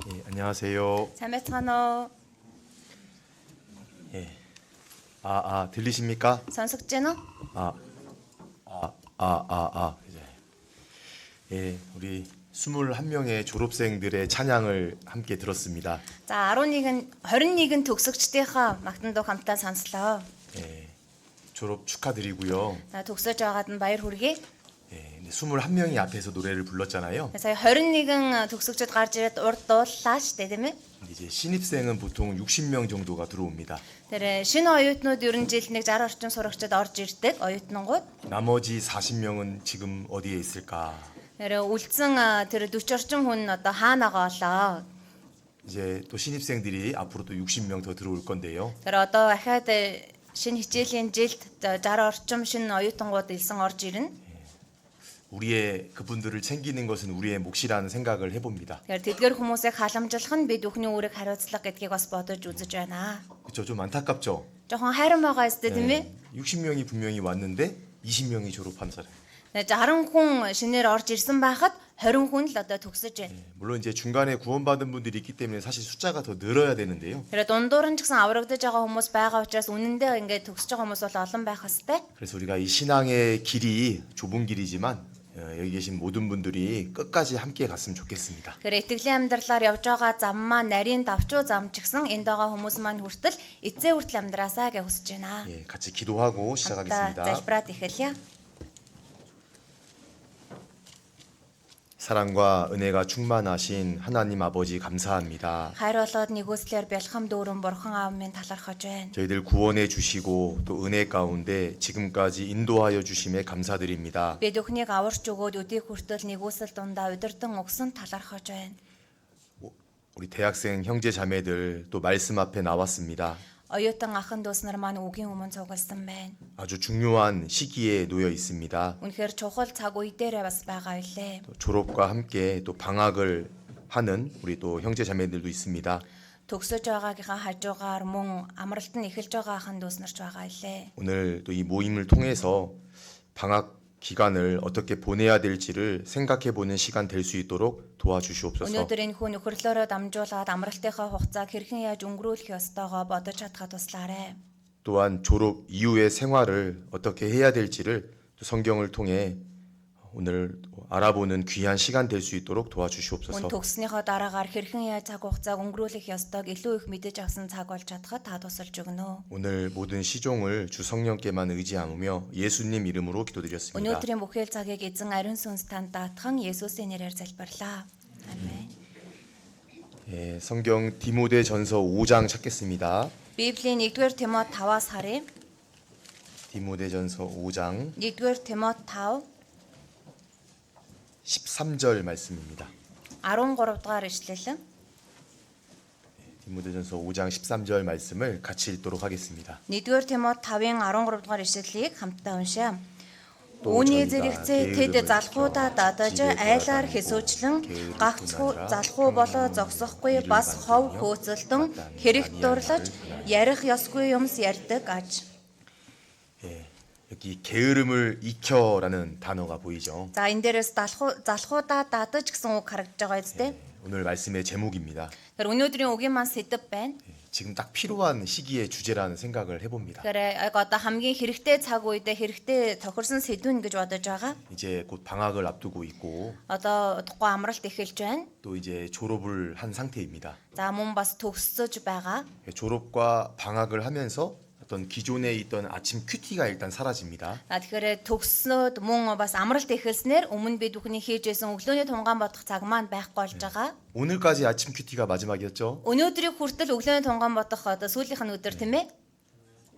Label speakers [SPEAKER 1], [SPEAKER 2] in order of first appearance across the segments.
[SPEAKER 1] 예, 안녕하세요.
[SPEAKER 2] сайн байцгаана уу?
[SPEAKER 1] 예. 들리십니까?
[SPEAKER 2] Сонсогч байна уу?
[SPEAKER 1] 이제. 예, 우리 21명의 졸업생들의 찬양을 함께 들었습니다.
[SPEAKER 2] За 21 төгсөгчдийнхаа магтан дуу хамтдаа сонслоо.
[SPEAKER 1] 예, 졸업 축하드리고요.
[SPEAKER 2] За төгсөж байгаад нь баяр хүргэе.
[SPEAKER 1] 예, 21명이 앞에서 노래를 불렀잖아요.
[SPEAKER 2] Сая 21 төгсөгчд гарч ирээд урд дууллаа шүү дээ, тийм ээ?
[SPEAKER 1] 이제 신입생은 보통 60명 정도가 들어옵니다.
[SPEAKER 2] Тэр шинэ оюутнууд ерөн жилд нэг 60 орчим сурагчид орж ирдэг оюутнууд.
[SPEAKER 1] 나머지 40명은 지금 어디에 있을까?
[SPEAKER 2] Тэр үлдсэн тэр 40 орчим хүн одоо хаана байгаа болоо?
[SPEAKER 1] 이제 또 신입생들이 앞으로 또 60명 더 들어올 건데요.
[SPEAKER 2] Тэр одоо ахаад шинэ хичээлийн жилд 60 орчим шинэ оюутангууд 일성 орж ирнэ.
[SPEAKER 1] 우리의 그분들을 챙기는 것은 우리의 몫이라는 생각을 해봅니다.
[SPEAKER 2] Тэгэхээр тэдгэр хүмүүсийг халамжлах нь бид бүхний үүрэг хариуцлага гэдгийг бас бодож үзэж байна.
[SPEAKER 1] 그렇죠? 좀 안타깝죠?
[SPEAKER 2] Жохон хайран байгаа өстэй тийм ээ.
[SPEAKER 1] 60명이 분명히 왔는데 20명이 졸업한 사람.
[SPEAKER 2] 60 хүн шинээр орж ирсэн байхад 20 хүн л одоо төгсөж байна.
[SPEAKER 1] 물론 이제 중간에 구원받은 분들이 있기 때문에 사실 숫자가 더 늘어야 되는데요.
[SPEAKER 2] Тэгэхээр дундуур нь ч гэсэн аврагдаж байгаа хүмүүс байгаа учраас үнэндээ ингээд төгсөж байгаа хүмүүс бол олон байх хэвээр.
[SPEAKER 1] 그래서 우리가 이 신앙의 길이 좁은 길이지만 여기 계신 모든 분들이 끝까지 함께 갔으면 좋겠습니다.
[SPEAKER 2] Тэгэхээр итгэлийн амьдралаар явж байгаа зам маань нарийн давчуу зам ч гэсэн энд байгаа хүмүүс маань хүртэл эцээ хүртэл амьдраасаа гэж хүсэж байна.
[SPEAKER 1] 예, 같이 기도하고
[SPEAKER 2] Хамтдаа
[SPEAKER 1] 시작하겠습니다.
[SPEAKER 2] залбираад эхэлье.
[SPEAKER 1] 사랑과 은혜가 충만하신 하나님 아버지 감사합니다.
[SPEAKER 2] Хайр болоод нэгүслэр бэлхэм дүүрэн бурхан аав минь талархаж байна.
[SPEAKER 1] 저희들 구원해 주시고 또 은혜 가운데 지금까지 인도하여 주심에 감사드립니다.
[SPEAKER 2] Бид өхнийг аварч өгөөд өдийг хүртэл нэгүсэл дундаа удирдан өгсөн талархаж байна.
[SPEAKER 1] 우리 대학생 형제 자매들 또 말씀 앞에 나왔습니다.
[SPEAKER 2] Оюутан ахын дүүс нар маань үгийн өмнө цугласан байна.
[SPEAKER 1] 아주 중요한 시기에 놓여 있습니다.
[SPEAKER 2] Үнэхээр чухал цаг үе дээрээ бас байгаа илээ.
[SPEAKER 1] 또 졸업과 함께 또 방학을 하는 우리 또 형제 자매들도 있습니다.
[SPEAKER 2] Төгсөж байгаагийнхаа хажуугаар мөн амралт нь эхэлж байгаа ахын дүүс нарч байгаа илээ.
[SPEAKER 1] 오늘 또 이 모임을 통해서 방학 기간을 어떻게 보내야 될지를 생각해 보는 시간 될 수 있도록 도와주시옵소서.
[SPEAKER 2] Өнөөдөр энэ хүн нөхөрлөөрөө дамжуулаад амралтынхаа хугацааг хэрхэн яаж өнгөрүүлэх ёстойгоо бодож чадхад туслаарай.
[SPEAKER 1] 또한 졸업 이후의 생활을 어떻게 해야 될지를 또 성경을 통해 오늘 알아보는 귀한 시간 될 수 있도록
[SPEAKER 2] Мөн
[SPEAKER 1] 도와주시옵소서.
[SPEAKER 2] төгснөхийн дараагаар хэрхэн яаж цаг хугацааг өнгөрүүлэх ёстойг илүү их мэдэж авсан цаг болж чадхад та тусалж өгнө.
[SPEAKER 1] 오늘 모든 시종을 주 성령께만 의지하며 예수님 이름으로 기도드렸습니다.
[SPEAKER 2] Өнөөдрийн бүхэл цагийг эзэн ариун сүнс танд даатхан Есүсийн нэрээр залбирлаа. Амен.
[SPEAKER 1] 예, 성경 디모데전서 5장 찾겠습니다.
[SPEAKER 2] Библийн 1-р Тимот 5-аас харъя.
[SPEAKER 1] 디모데전서 5장
[SPEAKER 2] 1-р Тимот 5
[SPEAKER 1] 13절 말씀입니다.
[SPEAKER 2] 13 дугаар ишлэл.
[SPEAKER 1] 디모데전서 5장 13절 말씀을 같이 읽도록 하겠습니다.
[SPEAKER 2] 1-р Тимот 5-ын 13 дугаар ишлэлийг хамтдаа уншъя.
[SPEAKER 1] 또
[SPEAKER 2] Үүний
[SPEAKER 1] 저희가
[SPEAKER 2] зэрэгцээ тэд
[SPEAKER 1] 게으름을
[SPEAKER 2] залхуудаа дадаж
[SPEAKER 1] 집에
[SPEAKER 2] айлаар
[SPEAKER 1] 돌아다니고
[SPEAKER 2] хэсүүчлэн
[SPEAKER 1] 게으르지
[SPEAKER 2] гагцхүү
[SPEAKER 1] 마느라
[SPEAKER 2] залхуу болоо
[SPEAKER 1] 평안히
[SPEAKER 2] зогсохгүй
[SPEAKER 1] 일을
[SPEAKER 2] бас хов
[SPEAKER 1] 받으며
[SPEAKER 2] хөөцөлдөн
[SPEAKER 1] 마땅히
[SPEAKER 2] хэрэгт
[SPEAKER 1] 아니한
[SPEAKER 2] дурлаж
[SPEAKER 1] 말을
[SPEAKER 2] ярих ёсгүй юмс ярьдаг аж.
[SPEAKER 1] 예, 여기 게으름을 익혀라는 단어가 보이죠.
[SPEAKER 2] За энэ дээрээс залхуудаа дадаж гэсэн үг харагдаж байгаа үстэй.
[SPEAKER 1] 오늘 말씀의 제목입니다.
[SPEAKER 2] Тэр өнөөдрийн үгийн маань сэдэв байна.
[SPEAKER 1] 지금 딱 필요한 시기의 주제라는 생각을 해봅니다.
[SPEAKER 2] Тэгэхээр яг одоо хамгийн хэрэгтэй цаг үедээ хэрэгтэй тохирсон сэдвэн гэж бодож байгаа.
[SPEAKER 1] 이제 곧 방학을 앞두고 있고
[SPEAKER 2] Одоо тухайн амралт эхэлж байна.
[SPEAKER 1] 또 이제 졸업을 한 상태입니다.
[SPEAKER 2] За мөн бас төгсөж байгаа.
[SPEAKER 1] 졸업과 방학을 하면서 어떤 기존에 있던 아침 큐티가 일단 사라집니다.
[SPEAKER 2] Тэгэхээр төгснөөд мөн бас амралт эхэлснээр өмнө бид бүхний хийж байсан өглөөний тунгаан бодох цаг маань байхгүй болж байгаа.
[SPEAKER 1] 오늘까지 아침 큐티가 마지막이었죠.
[SPEAKER 2] Өнөөдрийг хүртэл өглөөний тунгаан бодох одоо сүүлийнх нь өдөр тийм ээ.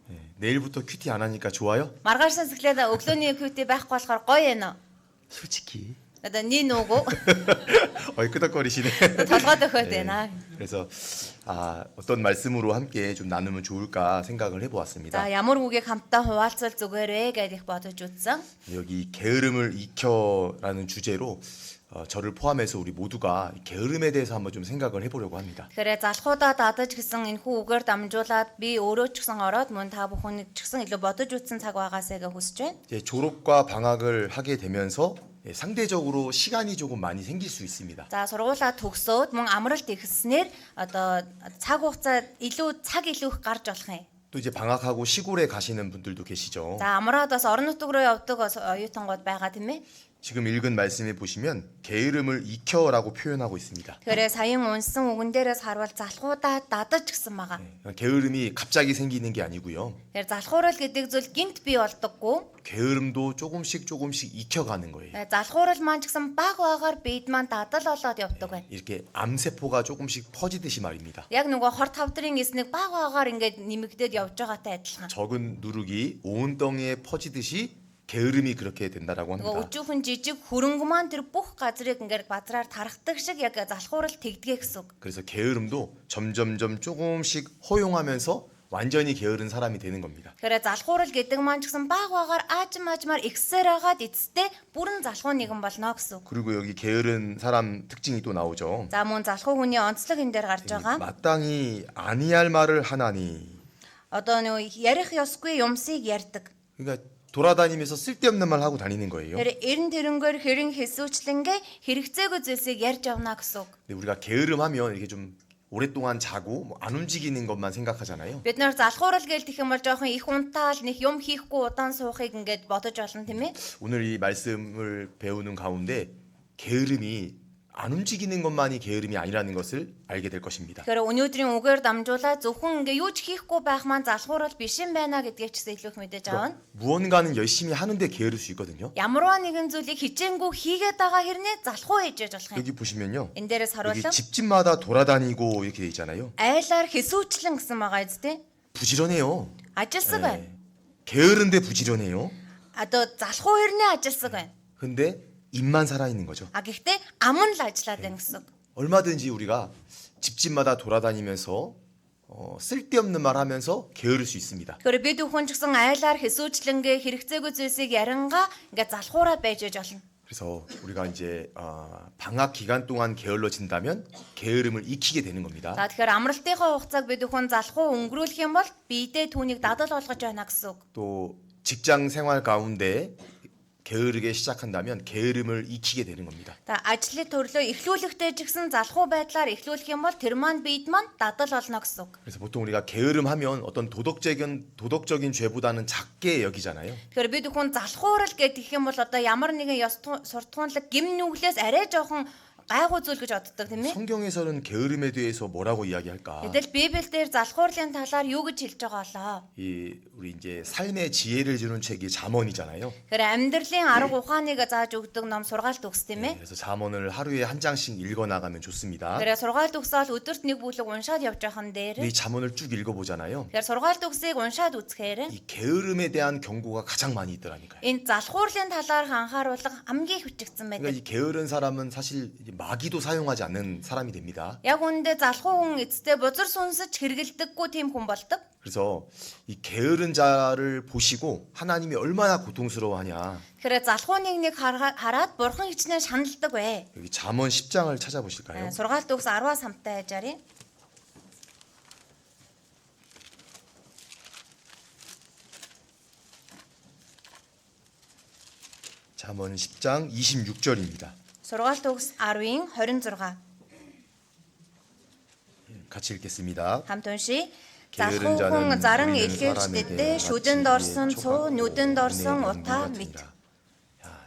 [SPEAKER 1] 예, 내일부터 큐티 안 하니까 좋아요?
[SPEAKER 2] Маргааш сэглээд өглөөний 큐ти байхгүй болохоор гоё ээ нөө.
[SPEAKER 1] 솔직히
[SPEAKER 2] Одоо ний нүгөө
[SPEAKER 1] 끄덕거리시네.
[SPEAKER 2] толгойд өгөхөд байна.
[SPEAKER 1] 그래서 어떤 말씀으로 함께 좀 나누면 좋을까 생각을 해보았습니다.
[SPEAKER 2] За ямар үгийг хамтдаа хуваалцвал зүгээрээ гэж их бодож үзсэн.
[SPEAKER 1] 여기 게으름을 익혀라는 주제로 저를 포함해서 우리 모두가 이 게으름에 대해서 한번 좀 생각을 해보려고 합니다.
[SPEAKER 2] Тэгэхээр залхуудаа дадаж гэсэн энэ хүү үгээр дамжуулаад би өөрөө ч гэсэн ороод мөн та бүхэн ч гэсэн илүү бодож үзсэн цаг байгаасаа гэж хүсэж байна.
[SPEAKER 1] 이제 졸업과 방학을 하게 되면서 상대적으로 시간이 조금 많이 생길 수 있습니다.
[SPEAKER 2] За сургуулаа төгсөөд мөн амралт ихснээр одоо цаг хугацаа цаг илүү их гарч болох юм.
[SPEAKER 1] 또 이제 방학하고 시골에 가시는 분들도 계시죠.
[SPEAKER 2] За амраад бас орон нутг руу явдаг оюутангууд байгаа тийм ээ.
[SPEAKER 1] 지금 읽은 말씀에 보시면 게으름을 익혀라고 표현하고 있습니다.
[SPEAKER 2] Тэгэхээр саяхан унсан үгэн дээрээс харвал залхуудаа дадаж гэсэн байгаа.
[SPEAKER 1] 게으름이 갑자기 생기는 게 아니고요.
[SPEAKER 2] Тэгэхээр залхуурал гэдэг зүйл гинт бий болдоггүй.
[SPEAKER 1] 게으름도 조금씩 익혀가는 거예요.
[SPEAKER 2] Залхуурал маань ч гэсэн баг багаар бид маань дадал болоод явдаг байна.
[SPEAKER 1] 이렇게 암세포가 조금씩 퍼지듯이 말입니다.
[SPEAKER 2] Яг нөгөө хор тавдрын эснийг баг багаар ингээд нэмэгдээд явж байгаатай адилхан.
[SPEAKER 1] 적은 누룩이 온 덩이에 퍼지듯이 게으름이 그렇게 된다라고 합니다.
[SPEAKER 2] Нөгөө өчүүхэн жижиг хөрөнгө маань тэр бүх газрыг ингээд базраар тархдаг шиг яг залхуурал тэгдэгэ гэсэн үг.
[SPEAKER 1] 그래서 게으름도 점점점 조금씩 허용하면서 완전히 게으른 사람이 되는 겁니다.
[SPEAKER 2] Тэгэхээр залхуурал гэдэг маань ч гэсэн баг багаар аажмаар ихсээр хагаад эцэстээ бүрэн залхуу нэгэн болно гэсэн үг.
[SPEAKER 1] 그리고 여기 게으른 사람 특징이 또 나오죠.
[SPEAKER 2] За мөн залхуу хүний онцлог энэ дээр гарч байгаа.
[SPEAKER 1] 마땅히 아니할 말을 하나니.
[SPEAKER 2] Одоо нөгөө ярих ёсгүй юмсыг ярьдаг.
[SPEAKER 1] 그러니까 돌아다니면서 쓸데없는 말 하고 다니는 거예요.
[SPEAKER 2] Тэр эрен тэрнгээр хэрэн хэсүүчлэнгээ хэрэгцээгүй зүйлсийг ярьж явна гэсэн үг.
[SPEAKER 1] 근데 우리가 게으름하면 이렇게 좀 오랫동안 자고 뭐 안 움직이는 것만 생각하잖아요.
[SPEAKER 2] Бид нэр залхуурал гээл тэх юм бол жоохон их унтаал нэг юм хийхгүй удаан суухыг ингээд бодож болно тийм ээ.
[SPEAKER 1] 오늘 이 말씀을 배우는 가운데 게으름이 안 움직이는 것만이 게으름이 아니라는 것을 알게 될 것입니다.
[SPEAKER 2] Тэгэхээр өнөөдрийн үгээр дамжуулаад зөвхөн ингээ юу ч хийхгүй байх маань залхуурал биш юм байна гэдгийг ч илүү их мэдэж авна.
[SPEAKER 1] 무언가는 열심히 하는데 게으를 수 있거든요.
[SPEAKER 2] Ямарваа нэгэн зүйлийг хичээнгүй хийгээд байгаа хэрнээ залхуу хийж яж болох юм.
[SPEAKER 1] 여기 보시면요.
[SPEAKER 2] Энэ дээрээс
[SPEAKER 1] 여기
[SPEAKER 2] харуулсан
[SPEAKER 1] 집집마다 돌아다니고 이렇게 돼 있잖아요.
[SPEAKER 2] айлаар хэсүүчлэн гэсэн байгаа үстэй.
[SPEAKER 1] 부지런해요.
[SPEAKER 2] Ажилсаг байна.
[SPEAKER 1] 네. 게으른데 부지런해요.
[SPEAKER 2] Одоо залхуу хэрнээ ажилсаг байна.
[SPEAKER 1] 근데 입만 살아 있는 거죠.
[SPEAKER 2] А гэхдээ ам нь л ажиллаад байна гэсэн.
[SPEAKER 1] 얼마든지 우리가 집집마다 돌아다니면서 쓸데없는 말 하면서 게으를 수 있습니다.
[SPEAKER 2] Тэгэхээр бид бүхэн ч гэсэн айлаар хэсүүчлэнгээ хэрэгцээгүй зүйлсийг ярангаа ингээ залхуураад байж болно.
[SPEAKER 1] 그래서 우리가 이제 방학 기간 동안 게을러진다면 게으름을 익히게 되는 겁니다.
[SPEAKER 2] За тэгэхээр амралтынхаа хугацааг бид бүхэн залхуу өнгөрүүлэх юм бол биедээ түүнийг дадал болгож байна гэсэн үг.
[SPEAKER 1] 또 직장 생활 가운데 게으르게 시작한다면 게으름을 익히게 되는 겁니다.
[SPEAKER 2] За ажлын төрлөө эхлүүлэхдээ ч гэсэн залхуу байдлаар эхлүүлэх юм бол тэр маань биед маань дадал болно гэсэн үг.
[SPEAKER 1] 그래서 보통 우리가 게으름하면 어떤 도덕적인 죄보다는 작게 여기잖아요.
[SPEAKER 2] Тэгэхээр бид бүхэн залхуурал гэдэг юм бол одоо ямар нэгэн ёс суртахуунлаг гим нүглээс арай жоохон гайгүй зүйл гэж боддог тийм ээ.
[SPEAKER 1] 성경에서는 게으름에 대해서 뭐라고 이야기할까?
[SPEAKER 2] Гэтэл Библиэлд залхуурлын талаар юу гэж хэлж байгаа болоо?
[SPEAKER 1] 우리 이제 삶의 지혜를 주는 책이 잠언이잖아요.
[SPEAKER 2] Тэгэхээр амьдралын арга ухааныг зааж өгдөг ном сургаалт өгс тийм ээ.
[SPEAKER 1] 그래서 잠언을 하루에 한 장씩 읽어 나가면 좋습니다.
[SPEAKER 2] Тэгэхээр сургаалт өгсөөл өдөрт нэг бүлэг уншаад явж байхan дээр
[SPEAKER 1] 이 잠언을 쭉 읽어 보잖아요.
[SPEAKER 2] Тэгэхээр сургаалт өгсийг уншаад үзэхээр
[SPEAKER 1] 이 게으름에 대한 경고가 가장 많이 있더라니까요.
[SPEAKER 2] энэ залхуурлын талаар анхааруулга хамгийн хүчигдсэн
[SPEAKER 1] 그러니까
[SPEAKER 2] байдаг.
[SPEAKER 1] 이 게으른 사람은 사실 이제 마귀도 사용하지 않는 사람이 됩니다.
[SPEAKER 2] Яг үүндээ залхуу хүн эцэстээ бузар сүнсэж хэрэгэлдэггүй тийм хүн болдог.
[SPEAKER 1] 그래서 이 게으른 자를 보시고 하나님이 얼마나 고통스러워하냐.
[SPEAKER 2] Тэгэхээр залхуу нэг хараад бурхан хичнээн шаналдаг бай.
[SPEAKER 1] 여기 잠언 10장을 찾아보실까요?
[SPEAKER 2] Сургаалт өгс 10-аас хамтаа яжаарай.
[SPEAKER 1] 잠언 10장 26절입니다.
[SPEAKER 2] Сургаалт өгс 10-ийн 26.
[SPEAKER 1] 같이 읽겠습니다.
[SPEAKER 2] Хамт уншия.
[SPEAKER 1] 게으른
[SPEAKER 2] Залхуу хүн
[SPEAKER 1] 자는
[SPEAKER 2] заран
[SPEAKER 1] 우리는
[SPEAKER 2] илгээж
[SPEAKER 1] 사람에게
[SPEAKER 2] дэдээ шүдэнд орсон цуу нүдэнд орсон утаа мэд.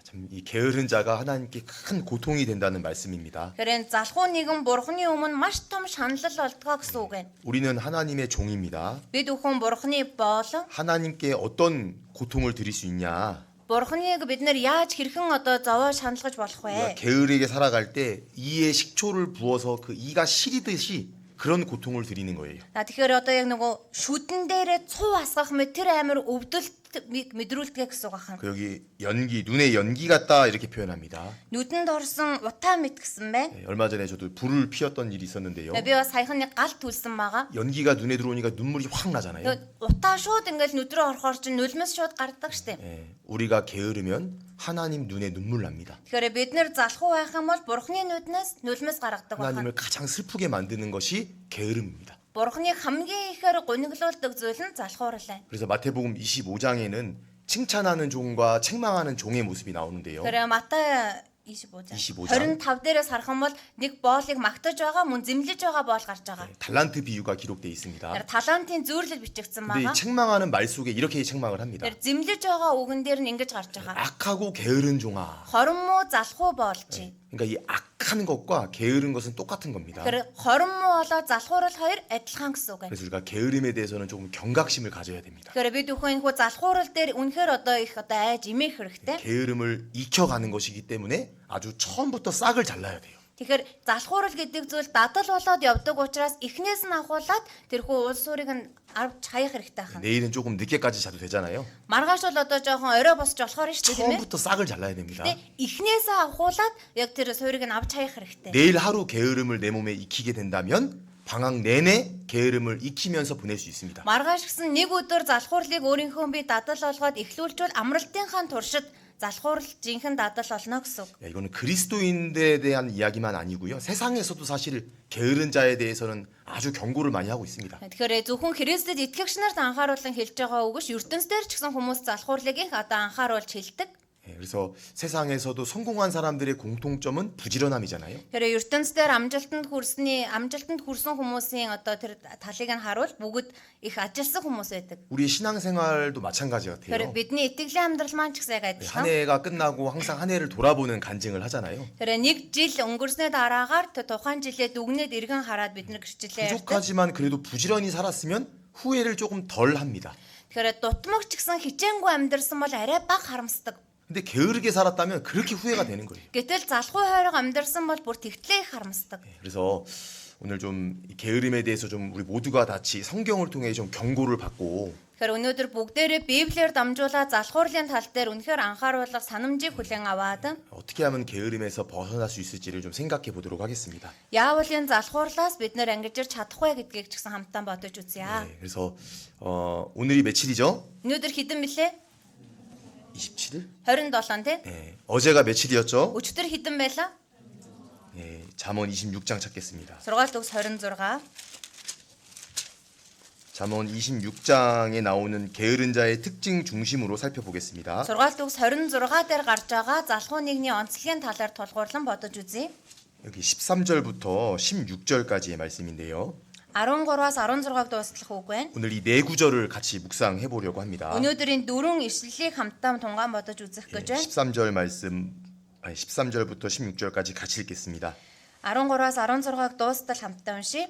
[SPEAKER 1] 참 이 게으른 자가 하나님께 큰 고통이 된다는 말씀입니다.
[SPEAKER 2] Тэгэхээр энэ залхуу нэгэн бурханы өмнө маш том шаналл болдгоо гэсэн үг байна.
[SPEAKER 1] 우리는 하나님의 종입니다.
[SPEAKER 2] Бид бүхэн бурханы боолон
[SPEAKER 1] 하나님께 어떤 고통을 드릴 수 있냐?
[SPEAKER 2] бурханыг бид нэр яаж хэрхэн одоо зовоо шаналгаж болох
[SPEAKER 1] 우리가
[SPEAKER 2] вэ?
[SPEAKER 1] 게으르게 살아갈 때 이에 식초를 부어서 그 이가 시리듯이 그런 고통을 드리는 거예요.
[SPEAKER 2] Тэгэхээр одоо яг нөгөө шүдэн дээрээ цуу асгах мэт тэр амир өвдөлт мэдрүүлдэг гэсэн үг ахын.
[SPEAKER 1] 그 여기 연기 눈에 연기 같다 이렇게 표현합니다.
[SPEAKER 2] Нүдэнд орсон утаа мэт гэсэн байна.
[SPEAKER 1] 얼마 전에 저도 불을 피웠던 일이 있었는데요.
[SPEAKER 2] Би бас саяхан нэг галт түлсэн байгаа.
[SPEAKER 1] 연기가 눈에 들어오니까 눈물이 확 나잖아요.
[SPEAKER 2] Утаа шууд ингээл нүдрөө орохоор чинь нулимс шууд гардаг штеп.
[SPEAKER 1] 우리가 게으르면 하나님 눈에 눈물 납니다.
[SPEAKER 2] Тэгэхээр бид нэр залхуу байх юм бол бурхны нүднээс нулимс гаргадаг байна.
[SPEAKER 1] 하나님을 가장 슬프게 만드는 것이 게으름입니다.
[SPEAKER 2] Бурхныг хамгийн ихээр гониглуулдаг зүйл нь залхуурлаа.
[SPEAKER 1] 그래서 마태복음 25장에는 칭찬하는 종과 책망하는 종의 모습이 나오는데요.
[SPEAKER 2] Тэгэхээр Матай 25
[SPEAKER 1] 25
[SPEAKER 2] 25 дээрээс харах юм бол нэг боолыг магтаж байгаа мөн зэмлэж байгаа боол гарч байгаа.
[SPEAKER 1] 달란트 비유가 기록돼 있습니다.
[SPEAKER 2] Тэгэхээр талантын зүйрлэл бичигдсэн
[SPEAKER 1] 근데 이
[SPEAKER 2] байгаа.
[SPEAKER 1] 책망하는 말 속에 이렇게 책망을 합니다.
[SPEAKER 2] Тэгэхээр зэмлэж байгаа үгэн дээр нь ингэж гарч байгаа.
[SPEAKER 1] 악하고 게으른 종아.
[SPEAKER 2] Хорон муу залхуу боолч.
[SPEAKER 1] 그러니까 이 악한 것과 게으른 것은 똑같은 겁니다.
[SPEAKER 2] Тэгэхээр хорон муу болоо залхуурал хоёр адилхан гэсэн үг байна.
[SPEAKER 1] 그래서 우리가 게으름에 대해서는 조금 경각심을 가져야 됩니다.
[SPEAKER 2] Тэгэхээр бид бүхэн энэ залхуурал дээр үнэхээр одоо их айж имэх хэрэгтэй.
[SPEAKER 1] 게으름을 익혀가는 것이기 때문에 아주 처음부터 싹을 잘라야 돼요.
[SPEAKER 2] Тэгэхээр залхуурал гэдэг зүйл дадал болоод явдаг учраас эхнээс нь ахуулаад тэрхүү улс суурийг нь авч хаях хэрэгтэй байна.
[SPEAKER 1] 내일은 조금 늦게까지 자도 되잖아요.
[SPEAKER 2] Маргааш бол одоо жоохон орой босч болохоор шүү дээ тийм ээ.
[SPEAKER 1] 처음부터 싹을 잘라야 됩니다.
[SPEAKER 2] Эхнээсээ ахуулаад яг тэр суурийг нь авч хаях хэрэгтэй.
[SPEAKER 1] 내일 하루 게으름을 내 몸에 익히게 된다면 방학 내내 게으름을 익히면서 보낼 수 있습니다.
[SPEAKER 2] Маргааш гэсэн нэг өдөр залхуурлыг өөрийнхөө бие дадал болгоод эхлүүлжүүл амралтынхаа туршид залхуурл жинхэнэ дадал олно гэсэн үг.
[SPEAKER 1] 야, 이거는 그리스도인들에 대한 이야기만 아니고요. 세상에서도 사실 게으른 자에 대해서는 아주 경고를 많이 하고 있습니다.
[SPEAKER 2] Тэгэхээр зөвхөн Христэд итгэгч нарт анхааруулan хэлж байгаа үгш ертөнцийн ч гэсэн хүмүүс залхуурлыг их одоо анхааруулж хэлдэг.
[SPEAKER 1] 예, 그래서 세상에서도 성공한 사람들의 공통점은 부지런함이잖아요.
[SPEAKER 2] Тэгэхээр ертөнцийн амжилтанд хүрсэн хүмүүсийн одоо тэр талыг нь харуул бүгд их ажилсан хүмүүс байдаг.
[SPEAKER 1] 우리 신앙생활도 마찬가지
[SPEAKER 2] Тэгэхээр
[SPEAKER 1] 같아요.
[SPEAKER 2] бидний итгэлийн амьдрал маань ч гэсэн яг
[SPEAKER 1] 한
[SPEAKER 2] адилхан.
[SPEAKER 1] 해가 끝나고 항상 한 해를 돌아보는 간증을 하잖아요.
[SPEAKER 2] Тэгэхээр нэг жил өнгөрснөө дараагаар тухайн жилээ дүгнээд эргэн хараад бид нар гэрчлээ ярьдаг.
[SPEAKER 1] 부족하지만 그래도 부지런히 살았으면 후회를 조금 덜 합니다.
[SPEAKER 2] Тэгэхээр дутмагч гэсэн хичээнгүй амьдрсан бол арай бага харамсдаг.
[SPEAKER 1] 근데 게으르게 살았다면 그렇게 후회가 되는 거예요.
[SPEAKER 2] Гэтэл залхуу хойрог амьдрсан бол бүр тэгтлээ их харамсдаг.
[SPEAKER 1] 그래서 오늘 좀 이 게으름에 대해서 좀 우리 모두가 같이 성경을 통해 좀 경고를 받고
[SPEAKER 2] Тэгэхээр өнөөдөр бүгдээрээ Библиэр дамжуулаад залхуурлын тал дээр үнэхээр анхааруулга санамжийг хүлээн аваад
[SPEAKER 1] 어떻게 하면 게으름에서 벗어날 수 있을지를 좀 생각해 보도록 하겠습니다.
[SPEAKER 2] яавал энэ залхуурлаас бид нэр ангижир чадах вэ гэдгийг ч гэсэн хамтдаа бодож үзье.
[SPEAKER 1] 네, 그래서 오늘이 며칠이죠?
[SPEAKER 2] Өнөөдөр хэдэн билээ?
[SPEAKER 1] 27일?
[SPEAKER 2] 27 тий?
[SPEAKER 1] 네, 어제가 며칠이었죠?
[SPEAKER 2] Өчтөр хэдэн байлаа?
[SPEAKER 1] 네, 잠언 26장 찾겠습니다.
[SPEAKER 2] Сургаалт өгс 26.
[SPEAKER 1] 잠언 26장에 나오는 게으른 자의 특징 중심으로 살펴보겠습니다.
[SPEAKER 2] Сургаалт өгс 26 дээр гарч байгаа залхуу нэгний онцлогийн талаар тулгуурлан бодож үзье.
[SPEAKER 1] 여기 13절부터 16절까지의 말씀인데요.
[SPEAKER 2] 13-аас 16-г дуустал үг байна.
[SPEAKER 1] 오늘 이 네 구절을 같이 묵상해 보려고 합니다.
[SPEAKER 2] Өнөөдрийн дөрвөн ишлэлийг хамтдаа тунгаан бодож үзэх гэж байна.
[SPEAKER 1] 13절 말씀 13절부터 16절까지 같이 읽겠습니다.
[SPEAKER 2] 13-аас 16-г дуустал хамтдаа уншия.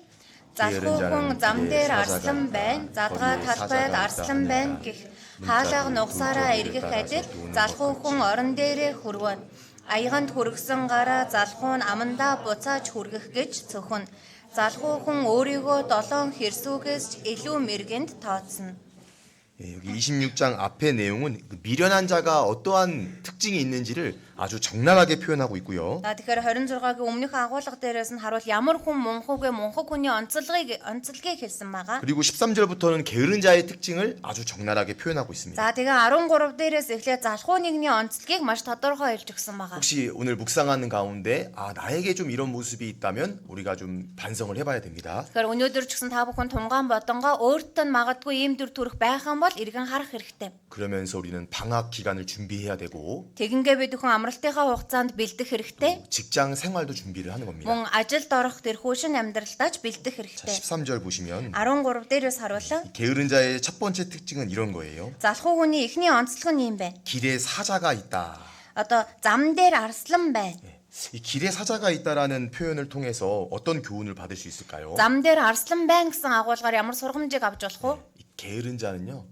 [SPEAKER 2] Залхуу хүн зам дээр арслан байна, задгаа талбайд арслан байна гэх хаалга нугсаараа эргэх адил залхуу хүн орон дээрээ хүрвэн. Аяганд хүргсэн гараа залхуу нь амандаа буцааж хүргэх гэж цөхөн. Залхуу хүн өөрийгөө 7 хэрсүүгээс илүү мэргэнд тооцно.
[SPEAKER 1] 예, 여기 26장 앞의 내용은 미련한 자가 어떠한 특징이 있는지를 아주 적나라하게 표현하고 있고요.
[SPEAKER 2] За тэгэхээр 26-гийн өмнөх агуулга дээрээс нь харуул ямар хүн мунхаг хүний онцлогийг хэлсэн байгаа.
[SPEAKER 1] 그리고 13절부터는 게으른 자의 특징을 아주 적나라하게 표현하고 있습니다.
[SPEAKER 2] За тэгээ 13 дээрээс эхлээд залхуу нэгний онцлогийг маш тодорхой хэлж өгсөн байгаа.
[SPEAKER 1] 혹시 오늘 묵상하는 가운데 나에게 좀 이런 모습이 있다면 우리가 좀 반성을 해봐야 됩니다.
[SPEAKER 2] Тэгэхээр өнөөдөр ч гэсэн та бүхэн тунгаан бодонгоо өөртөө нь магадгүй ийм дүр төрх байх юм бол эргэн харах хэрэгтэй.
[SPEAKER 1] 그러면서 우리는 방학 기간을 준비해야 되고
[SPEAKER 2] Тэгингээ бид бүхэн амралтынхаа хугацаанд бэлдэх хэрэгтэй.
[SPEAKER 1] 직장 생활도 준비를 하는 겁니다.
[SPEAKER 2] Мөн ажилд орох тэрхүүшин амьдралдаач бэлдэх
[SPEAKER 1] 자,
[SPEAKER 2] хэрэгтэй.
[SPEAKER 1] 13절 보시면
[SPEAKER 2] 13 дээрээс харуулаа.
[SPEAKER 1] 게으른 자의 첫 번째 특징은 이런 거예요.
[SPEAKER 2] Залхуу хүний эхний онцлог нь юм байна.
[SPEAKER 1] 길에 사자가 있다.
[SPEAKER 2] Одоо зам дээр арслан байна.
[SPEAKER 1] 이 길에 사자가 있다라는 표현을 통해서 어떤 교훈을 받을 수 있을까요?
[SPEAKER 2] Зам дээр арслан байна гэсэн агуулгаар ямар сургамжийг авч болох вэ?
[SPEAKER 1] 이 게으른 자는요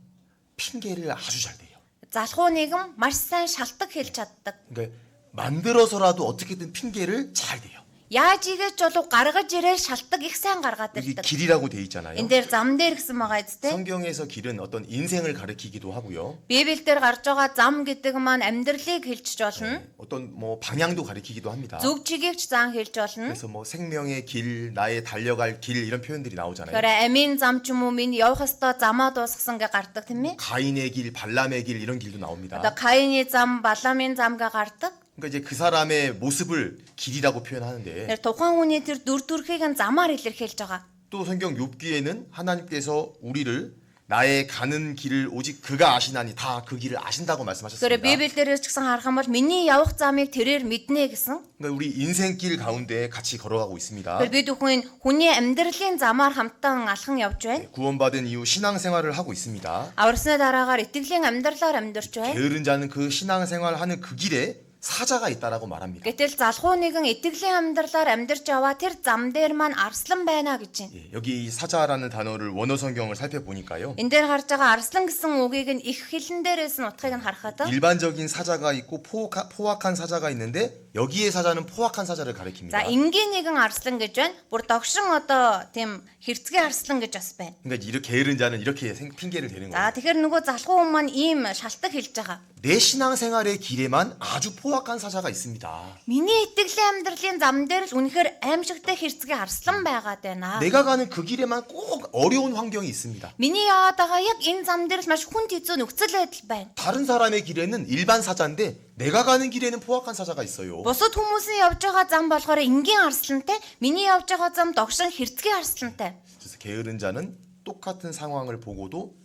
[SPEAKER 1] 핑계를 아주 잘 대요.
[SPEAKER 2] Залхуу нэгэн маш сайн шалтак хэлж чаддаг.
[SPEAKER 1] 그러니까 만들어서라도 어떻게든 핑계를 잘 대요.
[SPEAKER 2] Яаж ийгэж болов гаргаж ирээ шалтак их сайн гаргаад
[SPEAKER 1] 여기
[SPEAKER 2] ирдэг.
[SPEAKER 1] 길이라고 돼 있잖아요.
[SPEAKER 2] Энэ дээр зам дээр гэсэн байгаа үстэй.
[SPEAKER 1] 성경에서 길은 어떤 인생을 가리키기도 하고요.
[SPEAKER 2] Библиэлд гарч байгаа зам гэдэг маань амьдралыг хэлж болно.
[SPEAKER 1] 어떤 뭐 방향도 가리키기도 합니다.
[SPEAKER 2] Зүг чигийг ч заан хэлж болно.
[SPEAKER 1] 그래서 뭐 생명의 길, 나의 달려갈 길 이런 표현들이 나오잖아요.
[SPEAKER 2] Тэгэхээр амийн зам ч юм уу минь явах ёстой замаа дуусгасан гэ гардаг тийм ээ.
[SPEAKER 1] 가인의 길, 발람의 길 이런 길도 나옵니다.
[SPEAKER 2] Одоо Каины зам, Баламын зам гэ гардаг.
[SPEAKER 1] 그러니까 이제 그 사람의 모습을 길이라고 표현하는데
[SPEAKER 2] Тэгэхээр тухайн хүний тэр дүр төрхийг нь замаар илэрхийлж байгаа.
[SPEAKER 1] 또 성경 욥기에는 하나님께서 우리를 나의 가는 길을 오직 그가 아시나니 다 그 길을 아신다고
[SPEAKER 2] Тэгэхээр
[SPEAKER 1] 말씀하셨습니다.
[SPEAKER 2] Библиэлдээс ч гэсэн харах юм бол миний явах замыг тэрээр мэднэ гэсэн.
[SPEAKER 1] 그러니까 우리 인생길 가운데 같이 걸어가고 있습니다.
[SPEAKER 2] Тэгэхээр бид бүхэн хүний амьдралын замаар хамтдаа алхан явж байна.
[SPEAKER 1] 구원받은 이후 신앙생활을 하고 있습니다.
[SPEAKER 2] Аварсны дараагаар итгэлийн амьдралаар амьдарч байна.
[SPEAKER 1] 게으른 자는 그 신앙생활하는 그 길에 사자가 있다라고 말합니다.
[SPEAKER 2] Гэтэл залхуу нэгэн итгэлийн амьдралаар амьдарч яваа тэр зам дээр маань арслан байна гэж байна.
[SPEAKER 1] 예, 여기 이 사자라는 단어를 원어 성경을 살펴보니까요.
[SPEAKER 2] Энэ дээр гарч байгаа арслан гэсэн үгийг нь их хэлэн дээрээс нь утгыг нь харахад
[SPEAKER 1] 일반적인 사자가 있고 포악한 사자가 있는데 여기의 사자는 포악한 사자를
[SPEAKER 2] За
[SPEAKER 1] 가리킵니다.
[SPEAKER 2] энгийн нэгэн арслан гэж байна. Бүр догшин одоо тийм хэрцгий арслан гэж бас байна.
[SPEAKER 1] 그러니까 이렇게 게으른 자는 이렇게 핑계를 대는
[SPEAKER 2] За
[SPEAKER 1] 거예요.
[SPEAKER 2] тэгэхээр нөгөө залхуу хүн маань ийм шалтак хэлж байгаа.
[SPEAKER 1] 내 신앙생활의 길에만 아주 포악한 사자가 있습니다.
[SPEAKER 2] Миний итгэлийн амьдралын зам дээр л үнэхээр аимшигтай хэрцгий арслан байгаад байна.
[SPEAKER 1] 내가 가는 그 길에만 꼭 어려운 환경이 있습니다.
[SPEAKER 2] Миний яваад байгаа яг энэ зам дээр л маш хүнд хэцүү нөхцөл байдал байна.
[SPEAKER 1] 다른 사람의 길에는 일반 사자인데 내가 가는 길에는 포악한 사자가 있어요.
[SPEAKER 2] Бусад хүмүүсийн явж байгаа зам болохоор энгийн арслантай, миний явж байгаа зам догшин хэрцгий арслантай.
[SPEAKER 1] 그래서 게으른 자는 똑같은 상황을 보고도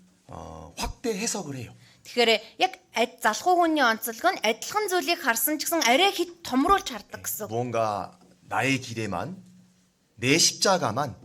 [SPEAKER 1] 확대 해석을 해요.
[SPEAKER 2] Тэгэхээр яг залхуу хүний онцлог нь адилхан зүйлийг харсан ч гэсэн арай хэд томруулж хардаг гэсэн.
[SPEAKER 1] 무언가 나의 길에만 내 십자가만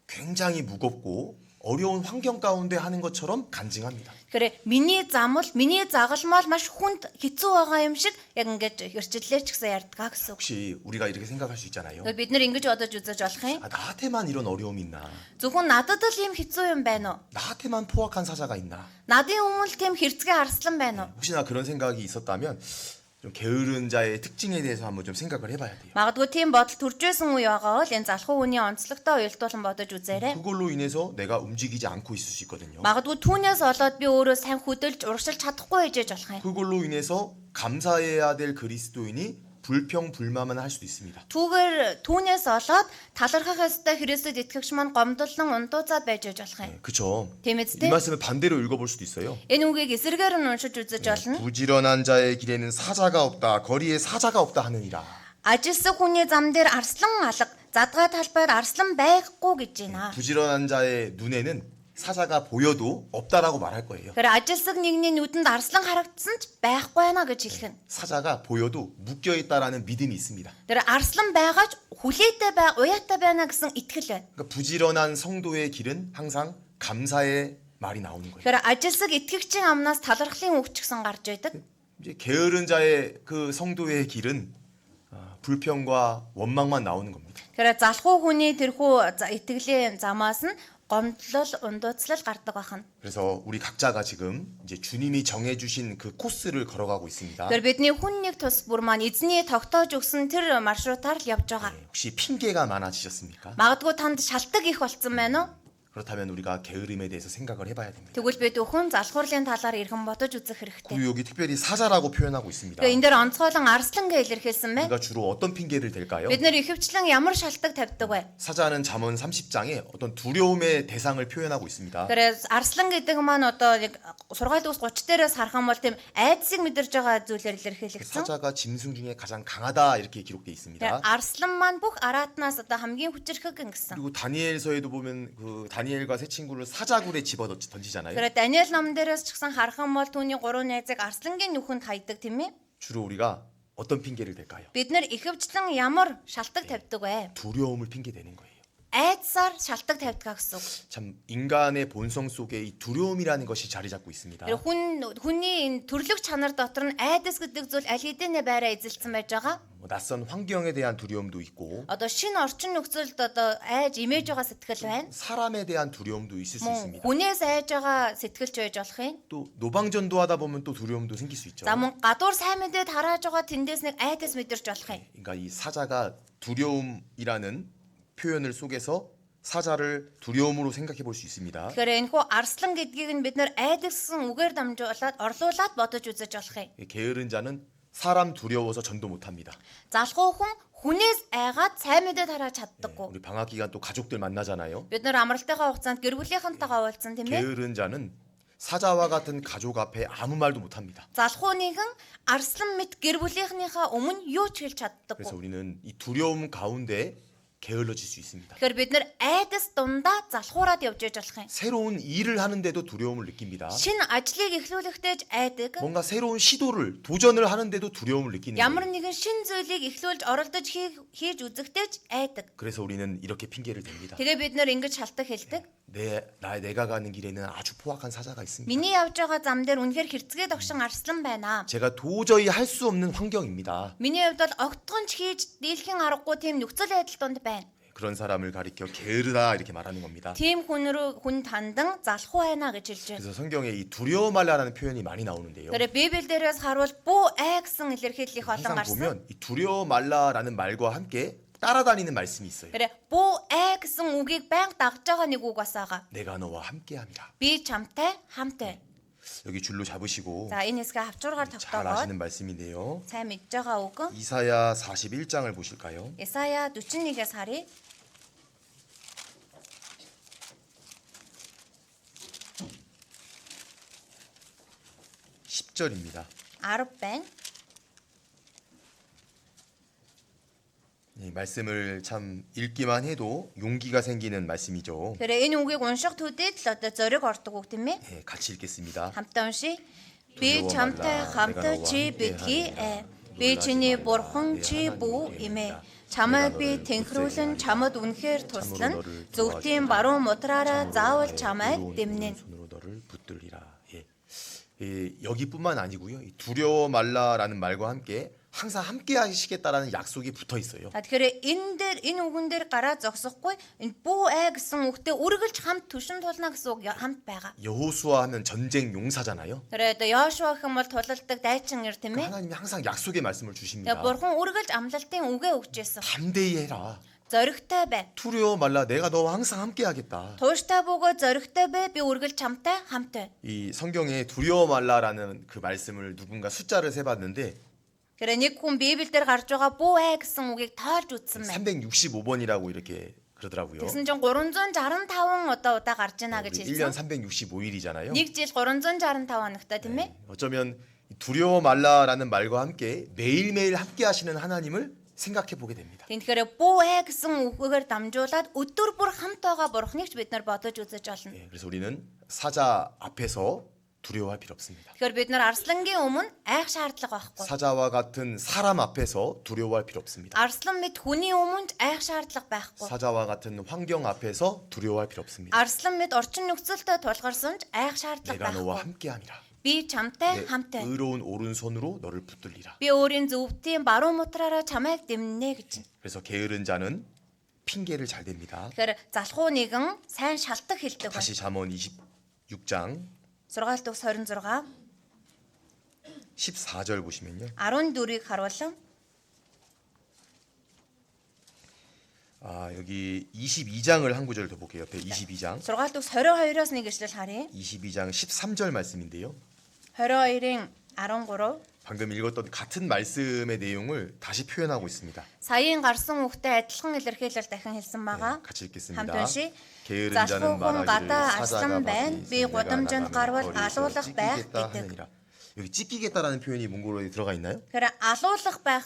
[SPEAKER 1] 굉장히 무겁고 어려운 환경 가운데 하는 것처럼 간증합니다.
[SPEAKER 2] Тэгэхээр миний замал, миний загалмал маш хүнд хэцүү байгаа юм шиг яг ингэж өрчлөлээр ч гэсэн ярьдгаа гэсэн.
[SPEAKER 1] 혹시 우리가 이렇게 생각할 수 있잖아요.
[SPEAKER 2] Бид нэр ингэж бодож үзэж болох юм.
[SPEAKER 1] 나한테만 이런 어려움이 있나?
[SPEAKER 2] Зөвхөн надад л ийм хэцүү юм байна уу?
[SPEAKER 1] 나한테만 포악한 사자가 있나?
[SPEAKER 2] Надын өмнө тийм хэрцгий арслан байна уу?
[SPEAKER 1] 혹시나 그런 생각이 있었다면 좀 게으른 자의 특징에 대해서 한번 좀 생각을 해봐야 돼요.
[SPEAKER 2] Магадгүй тийм бодол төрж байсан үе байгаа бол энэ залхуу хүний онцлогтой уялдуулан бодож үзээрэй.
[SPEAKER 1] 그걸로 인해서 내가 움직이지 않고 있을 수 있거든요.
[SPEAKER 2] Магадгүй түүнээс болоод би өөрөө сайн хөдөлж урагшилж чадахгүй байж болох юм.
[SPEAKER 1] 그걸로 인해서 감사해야 될 그리스도인이 불평불만만 할 수도 있습니다.
[SPEAKER 2] Түүгээр түүнээс болоод талархах ёстой Христэд итгэгч маань гомдлон ундууцаад байж болох юм.
[SPEAKER 1] 그렇죠.
[SPEAKER 2] Тийм
[SPEAKER 1] 이
[SPEAKER 2] үстэй.
[SPEAKER 1] 말씀을 반대로 읽어볼 수도 있어요.
[SPEAKER 2] Энэ үгийг эсрэгээр нь уншиж үзэж болно.
[SPEAKER 1] 부지런한 자의 길에는 사자가 없다. 거리에 사자가 없다 하느니라.
[SPEAKER 2] Ажилсаг хүний зам дээр арслан алга, задгай талбайд арслан байхгүй гэж байна.
[SPEAKER 1] 부지런한 자의 눈에는 사자가 보여도 없다라고 말할 거예요.
[SPEAKER 2] Тэгэхээр ажилсаг нэгний нүдэнд арслан харагдсан ч байхгүй байна гэж хэлэх нь.
[SPEAKER 1] 사자가 보여도 묶여 있다라는 믿음이 있습니다.
[SPEAKER 2] Тэр арслан байгаач хүлээтэй бай, уяатай байна гэсэн итгэл байна.
[SPEAKER 1] 그러니까 부지런한 성도의 길은 항상 감사의 말이 나오는 거예요.
[SPEAKER 2] Тэгэхээр ажилсаг итгэгчийн амнаас талархлын үг ч гэсэн гарч байдаг.
[SPEAKER 1] 이제 게으른 자의 그 성도의 길은 불평과 원망만 나오는 겁니다.
[SPEAKER 2] Тэгэхээр залхуу хүний тэрхүү итгэлийн замаас нь гомдлол, ундууцлал гардаг байна.
[SPEAKER 1] 그래서 우리 각자가 지금 이제 주님이 정해주신 그 코스를 걸어가고 있습니다.
[SPEAKER 2] Тэгэхээр бидний хүн нэг тус бүр маань эзний тогтоож өгсөн тэр маршрутаар л явж байгаа.
[SPEAKER 1] 혹시 핑계가 많아지셨습니까?
[SPEAKER 2] Магадгүй танд шалтак их болцсон байна уу?
[SPEAKER 1] 그렇다면 우리가 게으름에 대해서 생각을 해봐야 됩니다.
[SPEAKER 2] Тэгвэл бид өхөн залхуурлын талаар эргэн бодож үзэх хэрэгтэй.
[SPEAKER 1] 그리고 여기 특별히 사자라고 표현하고 있습니다.
[SPEAKER 2] Тэгээ энэ дээр онцгойлон арслан гэж илэрхийлсэн байна.
[SPEAKER 1] 우리가 주로 어떤 핑계를 댈까요?
[SPEAKER 2] Бид нэр ихэвчлэн ямар шалтак тавьдаг вэ?
[SPEAKER 1] 사자는 잠언 30장에 어떤 두려움의 대상을 표현하고 있습니다.
[SPEAKER 2] Тэгэхээр арслан гэдэг маань одоо яг сургаал ус 30 дээрээс харах юм бол тийм айдсыг мэдэрж байгаа зүйлээр илэрхийлэгдсэн.
[SPEAKER 1] 사자가 짐승 중에 가장 강하다 이렇게 기록되어 있습니다.
[SPEAKER 2] Тэгэхээр арслан маань бүх араатнаас одоо хамгийн хүчирхэг гэсэн.
[SPEAKER 1] 그리고 다니엘서에도 보면 그 다니엘과 세 친구를 사자굴에 집어 던지잖아요.
[SPEAKER 2] Тэгэхээр Даниэл ном дээрээс ч гэсэн харах юм бол түүний гурван найзыг арслангийн нүхэнд хайдаг тийм ээ.
[SPEAKER 1] 주로 우리가 어떤 핑계를 댈까요?
[SPEAKER 2] Бид нэр ихэвчлэн ямар шалтак тавьдаг вэ?
[SPEAKER 1] 두려움을 핑계 대는 거예요.
[SPEAKER 2] Айдсаар шалтак тавьдаг гэсэн үг.
[SPEAKER 1] 참 인간의 본성 속에 이 두려움이라는 것이 자리 잡고 있습니다.
[SPEAKER 2] Тэр хүний энэ төрлөх чанар дотор нь айдас гэдэг зүйл аль хэдийн байраа эзэлсэн байж байгаа.
[SPEAKER 1] 낯선 환경에 대한 두려움도 있고
[SPEAKER 2] Одоо шинэ орчин нөхцөлд одоо айж имэж байгаа сэтгэл байна.
[SPEAKER 1] 사람에 대한 두려움도 있을 수
[SPEAKER 2] Мөн
[SPEAKER 1] 있습니다.
[SPEAKER 2] хүнээс айж байгаа сэтгэлч байж болох юм.
[SPEAKER 1] 또 노방전도하다 보면 또 두려움도 생길 수 있죠.
[SPEAKER 2] За мөн гадуур сайн мэдээд хараад байгаа тэндээс нэг айдас мэдэрч болох юм.
[SPEAKER 1] 그러니까 이 사자가 두려움이라는 표현을 속에서 사자를 두려움으로 생각해 볼 수 있습니다.
[SPEAKER 2] Тэгэхээр энэ хүү арслан гэдгийг нь бид нэр айдас гэсэн үгээр дамжуулаад орлуулад бодож үзэж болох юм.
[SPEAKER 1] 게으른 자는 사람 두려워서 전도 못합니다.
[SPEAKER 2] Залхуу хүн хүнээс айгаад сайн мэдээд хараад чаддаггүй.
[SPEAKER 1] 우리 방학 기간 또 가족들 만나잖아요.
[SPEAKER 2] Бид нэр амралтынхаа хугацаанд гэр бүлийнхэнтэйгээ уулзсан тийм ээ.
[SPEAKER 1] 게으른 자는 사자와 같은 가족 앞에 아무 말도 못합니다.
[SPEAKER 2] Залхуу нэгэн арслан мэт гэр бүлийнхнийхээ өмнө юу ч хэлж
[SPEAKER 1] 그래서
[SPEAKER 2] чаддаггүй.
[SPEAKER 1] 우리는 이 두려움 가운데 게을러질 수 있습니다.
[SPEAKER 2] Тэгэхээр бид нэр айдас дундаа залхуураад явж иж болох юм.
[SPEAKER 1] 새로운 일을 하는데도 두려움을 느낍니다.
[SPEAKER 2] Шинэ ажлыг эхлүүлэхдээ айдаг.
[SPEAKER 1] 뭔가 새로운 시도를 도전을 하는데도 두려움을 느끼는
[SPEAKER 2] Ямар
[SPEAKER 1] 거예요.
[SPEAKER 2] нэгэн шин зүйлийг эхлүүлж оролдож хийж үзэхдээ айдаг.
[SPEAKER 1] 그래서 우리는 이렇게 핑계를 댑니다.
[SPEAKER 2] Тэгээ бид нэр ингэж шалтак хэлдэг.
[SPEAKER 1] 내가 가는 길에는 아주 포악한 사자가 있습니다.
[SPEAKER 2] Миний явж байгаа зам дээр үнэхээр хэрцгээ догшин арслан байна.
[SPEAKER 1] 제가 도저히 할 수 없는 환경입니다.
[SPEAKER 2] Миний хувьд бол огтгонч хийж дийлхэн аргагүй тийм нөхцөл байдал донд байна.
[SPEAKER 1] 그런 사람을 가리켜 게으르다 이렇게 말하는 겁니다.
[SPEAKER 2] Тийм хүн тандан залхуу байна гэж хэлж байна.
[SPEAKER 1] 그래서 성경에 이 두려워 말라라는 표현이 많이 나오는데요.
[SPEAKER 2] Тэгэхээр Библиэлдээс харуул бүү гэсэн илэрхийлэл их олон
[SPEAKER 1] 항상
[SPEAKER 2] гарсан.
[SPEAKER 1] 보면 이 두려워 말라라는 말과 함께 따라다니는 말씀이 있어요.
[SPEAKER 2] Тэгэхээр бүү гэсэн үгийг байнга дагж байгаа нэг үг бас байгаа.
[SPEAKER 1] 내가 너와 함께함이라.
[SPEAKER 2] Би чамтай хамт байна.
[SPEAKER 1] 여기 줄로 잡으시고
[SPEAKER 2] За энэ хэсгээ авчургаар
[SPEAKER 1] 잘
[SPEAKER 2] тогтоогоод
[SPEAKER 1] 아시는 말씀인데요.
[SPEAKER 2] сайн мэдж байгаа үг.
[SPEAKER 1] 이사야 41장을 보실까요?
[SPEAKER 2] Исая 41-ээс харъя.
[SPEAKER 1] 10절입니다.
[SPEAKER 2] 10 байна.
[SPEAKER 1] 이 말씀을 참 읽기만 해도 용기가 생기는 말씀이죠.
[SPEAKER 2] Тэгэхээр энэ үгийг унших төдийд л одоо зориг ордог үг тийм ээ.
[SPEAKER 1] 예, 같이 읽겠습니다.
[SPEAKER 2] Хамтаа уншия. Би чамтай хамт чи бидгий ээ. Би чиний бурхан чи бүү эмээ. Чамайг би тэнхрүүлэн чамд үнэхээр туслан зөвхөн баруун мутраараа заавал чамайг дэмнэн.
[SPEAKER 1] 손으로 너를 붙들리라. 예. 여기뿐만 아니고요. 이 두려워 말라라는 말과 함께 항상 함께 하시겠다라는 약속이 붙어 있어요.
[SPEAKER 2] Тэгэхээр энэ үгэн дээр гараа зогсохгүй энэ бүү гэсэн үгтэй үргэлж хамт түшин тулна гэсэн үг хамт байгаа.
[SPEAKER 1] 여호수아 하면 전쟁 용사잖아요.
[SPEAKER 2] Тэр одоо Йошуа гэх юм бол тулалдаг дайчин ир тийм ээ.
[SPEAKER 1] 하나님이 항상 약속의 말씀을
[SPEAKER 2] Тэгээ
[SPEAKER 1] 주십니다.
[SPEAKER 2] бурхан үргэлж амлалтын үгээ өгч байсан.
[SPEAKER 1] 담대히 해라.
[SPEAKER 2] Зоригтой бай.
[SPEAKER 1] 두려워 말라. 내가 너와 항상 함께 하겠다.
[SPEAKER 2] Тууштай бөгөө зоригтой бай. Би үргэлж чамтай хамт бай.
[SPEAKER 1] 이 성경에 두려워 말라라는 그 말씀을 누군가 숫자를 세봤는데
[SPEAKER 2] Тэгэхээр нэг хүн Библиэлд гарч байгаа бүү гэсэн үгийг тоолж үзсэн байна.
[SPEAKER 1] 365번이라고 이렇게 그러더라고요.
[SPEAKER 2] Тэгсэн чинь 365 удаа гарч ийна гэж
[SPEAKER 1] 1년
[SPEAKER 2] хэлсэн.
[SPEAKER 1] 365일이잖아요.
[SPEAKER 2] Нэг жил 365 хоногтой тийм ээ.
[SPEAKER 1] 어쩌면 두려워 말라라는 말과 함께 매일매일 함께 하시는 하나님을 생각해 보게 됩니다.
[SPEAKER 2] Тэгэхээр бүү гэсэн үгээр дамжуулаад өдөр бүр хамт байгаа бурхныг ч бид нар бодож үзэж олно.
[SPEAKER 1] 예, 그래서 우리는 사자 앞에서 두려워할 필요 없습니다.
[SPEAKER 2] Тэгэхээр бид нар арслангийн өмнө айх шаардлага байхгүй.
[SPEAKER 1] 사자와 같은 사람 앞에서 두려워할 필요 없습니다.
[SPEAKER 2] Арслан мэд хүний өмнө айх шаардлага байхгүй.
[SPEAKER 1] 사자와 같은 환경 앞에서 두려워할 필요 없습니다.
[SPEAKER 2] Арслан мэд орчин нөхцөлтэй тулгарсан ч айх шаардлага
[SPEAKER 1] 내가 너와
[SPEAKER 2] байхгүй.
[SPEAKER 1] 함께함이라.
[SPEAKER 2] Би чамтай
[SPEAKER 1] 내
[SPEAKER 2] хамт байна.
[SPEAKER 1] 의로운 오른손으로 너를 붙들리라.
[SPEAKER 2] Би өөрийн зөвхөн баруун мутраараа чамайг дэмнэ гэж.
[SPEAKER 1] 그래서 게으른 자는 핑계를 잘 댑니다.
[SPEAKER 2] Тэгэхээр залхуу нэгэн сайн шалтак хэлдэг байна.
[SPEAKER 1] 다시 잠언 26장
[SPEAKER 2] 6-р төгс 26
[SPEAKER 1] 14절 보시면요.
[SPEAKER 2] 14-ийг харуулсан.
[SPEAKER 1] 여기 22장을 한 구절 더 볼게요. 옆에 22장.
[SPEAKER 2] 6-р төгс 22-оос нэг ишлэл харъя.
[SPEAKER 1] 22장 13절 말씀인데요.
[SPEAKER 2] 22-ийн 13
[SPEAKER 1] 방금 읽었던 같은 말씀의 내용을 다시 표현하고 있습니다.
[SPEAKER 2] саяын гарсан үгтэй адилхан илэрхийлэл дахин хэлсэн байгаа.
[SPEAKER 1] 같이 읽겠습니다.
[SPEAKER 2] хамт уншия.
[SPEAKER 1] 게으른
[SPEAKER 2] залхуу
[SPEAKER 1] 자는
[SPEAKER 2] хүн
[SPEAKER 1] 말하기를
[SPEAKER 2] гадаа
[SPEAKER 1] 사자가
[SPEAKER 2] арслан байна.
[SPEAKER 1] 밖에
[SPEAKER 2] Би
[SPEAKER 1] 있으니
[SPEAKER 2] гудамжинд
[SPEAKER 1] 내가
[SPEAKER 2] гарвал
[SPEAKER 1] 나가면
[SPEAKER 2] алуулах байх
[SPEAKER 1] 거리에서 찢기겠다
[SPEAKER 2] гэдэг.
[SPEAKER 1] 하느니라. 여기 찢기겠다라는 표현이 문구로에 들어가 있나요?
[SPEAKER 2] Тэгэхээр алуулах байх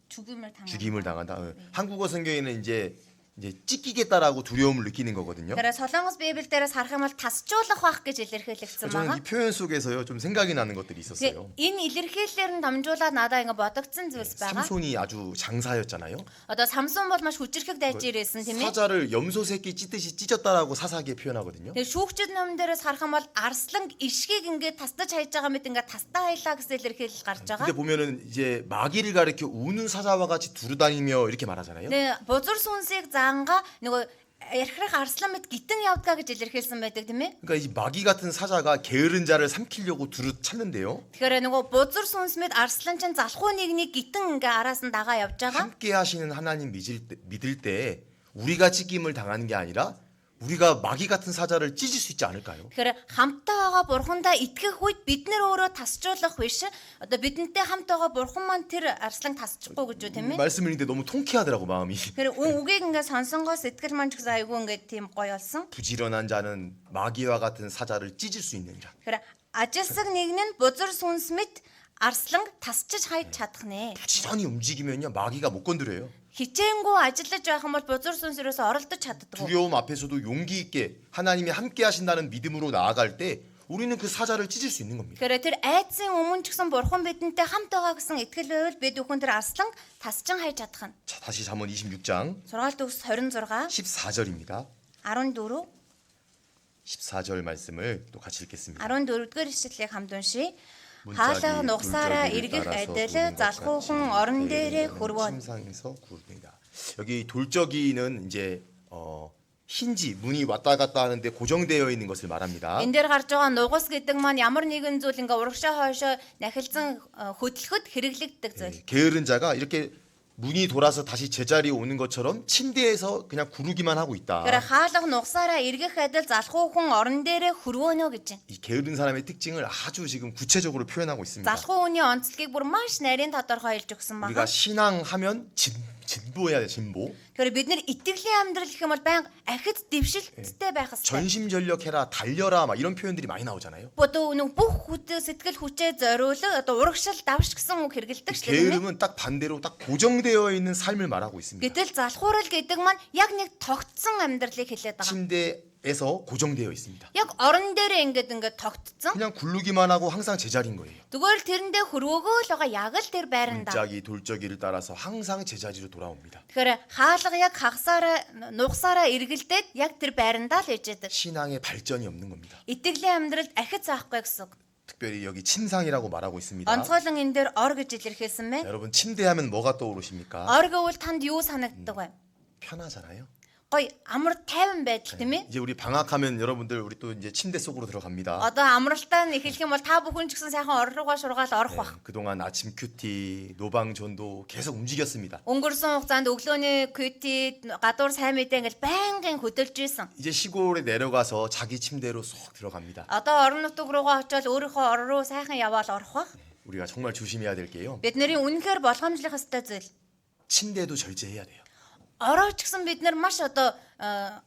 [SPEAKER 2] 죽임을 당한.
[SPEAKER 1] 죽임을 당한다. 한국어 성경에는 이제 찢기겠다라고 두려움을 느끼는 거거든요.
[SPEAKER 2] Тэгэхээр Солонгос Библиэл дээрээс харах юм бол тасжуулах байх гэж илэрхийлэгдсэн
[SPEAKER 1] 저는
[SPEAKER 2] байгаа.
[SPEAKER 1] 이 표현 속에서요 좀 생각이 나는 것들이 있었어요.
[SPEAKER 2] Энэ илэрхийлэлээр нь дамжуулаад надад ингээ бодогдсон зүйлс байгаа.
[SPEAKER 1] 삼손이 아주 장사였잖아요.
[SPEAKER 2] Одоо Самсон бол маш хүчрхэг дайжирсэн тийм ээ.
[SPEAKER 1] 사자를 염소 새끼 찢듯이 찢었다라고 사사기에 표현하거든요.
[SPEAKER 2] Тэгээ шүүгчд номон дээрээс харах юм бол арслан ишгийг ингээ тастаж хайж байгаа мэт ингээ тастаа хайлаа гэсэн илэрхийлэл гарч байгаа.
[SPEAKER 1] 근데 보면은 이제 마귀를 가리켜 우는 사자와 같이 두루다니며 이렇게 말하잖아요.
[SPEAKER 2] Тэгээ бузар сүнсийг заанга нөгөө ярхрах арслан мэт гитэн явдгаа гэж илэрхийлсэн байдаг тийм ээ.
[SPEAKER 1] 그러니까 이 마귀 같은 사자가 게으른 자를 삼키려고 두루 찾는데요.
[SPEAKER 2] Тэгэхээр нөгөө бузар сүнс мэт арслан чинь залхуу нэгнийг гитэн ингээ араас нь дагаа явж байгаа.
[SPEAKER 1] 함께 하시는 하나님 믿을 때 우리가 찢김을 당하는 게 아니라 우리가 마귀 같은 사자를 찢을 수 있지 않을까요?
[SPEAKER 2] Тэгэхээр хамтаа байгаа бурхандаа итгэх үед бид нэр өөрөө тасжуулах биш. Одоо бидэнтэй хамт байгаа бурхан маань тэр арслан тасчихгүй гэж үү тийм ээ.
[SPEAKER 1] 말씀을 읽는데 너무 통쾌하더라고 마음이.
[SPEAKER 2] Тэгэхээр үгийг ингээ сонсонгоо сэтгэл маань ч гэсэн айгүй ингээ тийм гоё болсон.
[SPEAKER 1] 부지런한 자는 마귀와 같은 사자를 찢을 수 있느니라.
[SPEAKER 2] Тэгэхээр ажилсаг нэг нь бузар сүнс мэт арслан тасчиж хайж чадах нэ.
[SPEAKER 1] 부지런히 움직이면요 마귀가 못 건드려요.
[SPEAKER 2] Хичээнгүү ажиллаж байх юм бол бузар сүнсрөөс оролдож чаддаггүй.
[SPEAKER 1] 두려움 앞에서도 용기 있게 하나님이 함께 하신다는 믿음으로 나아갈 때 우리는 그 사자를 찢을 수 있는 겁니다.
[SPEAKER 2] Тэгэхээр тэр айдсын өмнө ч гэсэн бурхан бидэнтэй хамт байгаа гэсэн итгэл байвал бид бүхэн тэр арслан тасчин хайж чадах нь.
[SPEAKER 1] 자, 다시 잠언 26장
[SPEAKER 2] 6-р төгс 26
[SPEAKER 1] 14절입니다.
[SPEAKER 2] 14
[SPEAKER 1] 14절 말씀을 또 같이 읽겠습니다.
[SPEAKER 2] 14-р ишлэлийг хамт уншия. Хаалга нугсаараа эргэх адил залхуу хүн орон дээрээ хөрвөн.
[SPEAKER 1] 침상에서 구르느니라. 여기 돌적이는 이제 힌지 문이 왔다 갔다 하는데 고정되어 있는 것을 말합니다.
[SPEAKER 2] Энэ дээр гарч байгаа нугас гэдэг маань ямар нэгэн зүйл ингээ урагшаа хойшоо нахилзан хөдлөхөд хэрэглэгддэг зүйл.
[SPEAKER 1] 게으른 자가 이렇게 문이 돌아서 다시 제자리에 오는 것처럼 침대에서 그냥 구르기만 하고 있다.
[SPEAKER 2] Тэгэхээр хаалга нугасаараа эргэх адил залхуу хүн орон дээрээ хөрвөөнө гэж байна.
[SPEAKER 1] 이 게으른 사람의 특징을 아주 지금 구체적으로 표현하고 있습니다.
[SPEAKER 2] Залхуу хүний онцлогийг бүр маш нарийн тодорхойлж өгсөн
[SPEAKER 1] 우리가
[SPEAKER 2] байна.
[SPEAKER 1] 신앙하면 진보해야 돼, 진보.
[SPEAKER 2] Тэгэхээр бид нэр итгэлийн амьдрал гэх юм бол байнга ахид дэвшилттэй байх хэрэгтэй.
[SPEAKER 1] 전심전력해라, 달려라 막 이런 표현들이 많이 나오잖아요.
[SPEAKER 2] Бодоо нүг бүх сэтгэл хүчээ зориулаг одоо урагшил давш гэсэн үг хэрэгэлдэг шүү дээ.
[SPEAKER 1] 게으름은 딱 반대로 딱 고정되어 있는 삶을 말하고 있습니다.
[SPEAKER 2] Гэтэл залхуурал гэдэг маань яг нэг тогтсон амьдралыг хэлээд байгаа.
[SPEAKER 1] 침대에서 고정되어 있습니다.
[SPEAKER 2] Яг орон дээрээ ингээд тогтсон.
[SPEAKER 1] 그냥 굴르기만 하고 항상 제자리인 거예요.
[SPEAKER 2] Тэгвэл тэрэндээ хөрөөгөө л байгаа яг л тэр байранда.
[SPEAKER 1] 문짝이 돌적이를 따라서 항상 제자리로 돌아옵니다.
[SPEAKER 2] Тэгэхээр хаалга яг хагасаараа нугасаараа эргэлдээд яг тэр байрандаа л ижээдэг.
[SPEAKER 1] 신앙의 발전이 없는 겁니다.
[SPEAKER 2] Итгэлийн амьдралд ахиц заахгүй гэсэн үг.
[SPEAKER 1] 특별히 여기 침상이라고 말하고 있습니다.
[SPEAKER 2] Онцгойлон энэ дээр ор гэж илэрхийлсэн байна.
[SPEAKER 1] 여러분 침대하면 뭐가 떠오르십니까?
[SPEAKER 2] Ор гэвэл танд юу санагддаг вэ?
[SPEAKER 1] 편하잖아요.
[SPEAKER 2] Гой амар тайван байдал тийм ээ.
[SPEAKER 1] 이제 우리 방학하면 여러분들 우리 또 이제 침대 속으로 들어갑니다.
[SPEAKER 2] Одоо амралтаа эхлэх юм бол та бүхэн ч гэсэн сайхан ор руугаа шургаал орох бах.
[SPEAKER 1] 그동안 아침 큐티, 노방전도 계속 움직였습니다.
[SPEAKER 2] Өнгөрсөн хугацаанд өглөөний 큐ти гадуур сайн мэдээ ингээл байнгын хөдөлж исэн.
[SPEAKER 1] 이제 시골에 내려가서 자기 침대로 쏙 들어갑니다.
[SPEAKER 2] Одоо орон нутаг руугаа очиод өөрийнхөө ор руу сайхан яваал орох бах.
[SPEAKER 1] 우리가 정말 조심해야 될 게요.
[SPEAKER 2] Бид нарын үнэхээр болгоомжлох ёстой зүйл.
[SPEAKER 1] 침대도 절제해야 돼요.
[SPEAKER 2] Ороо ч гэсэн бид нар маш одоо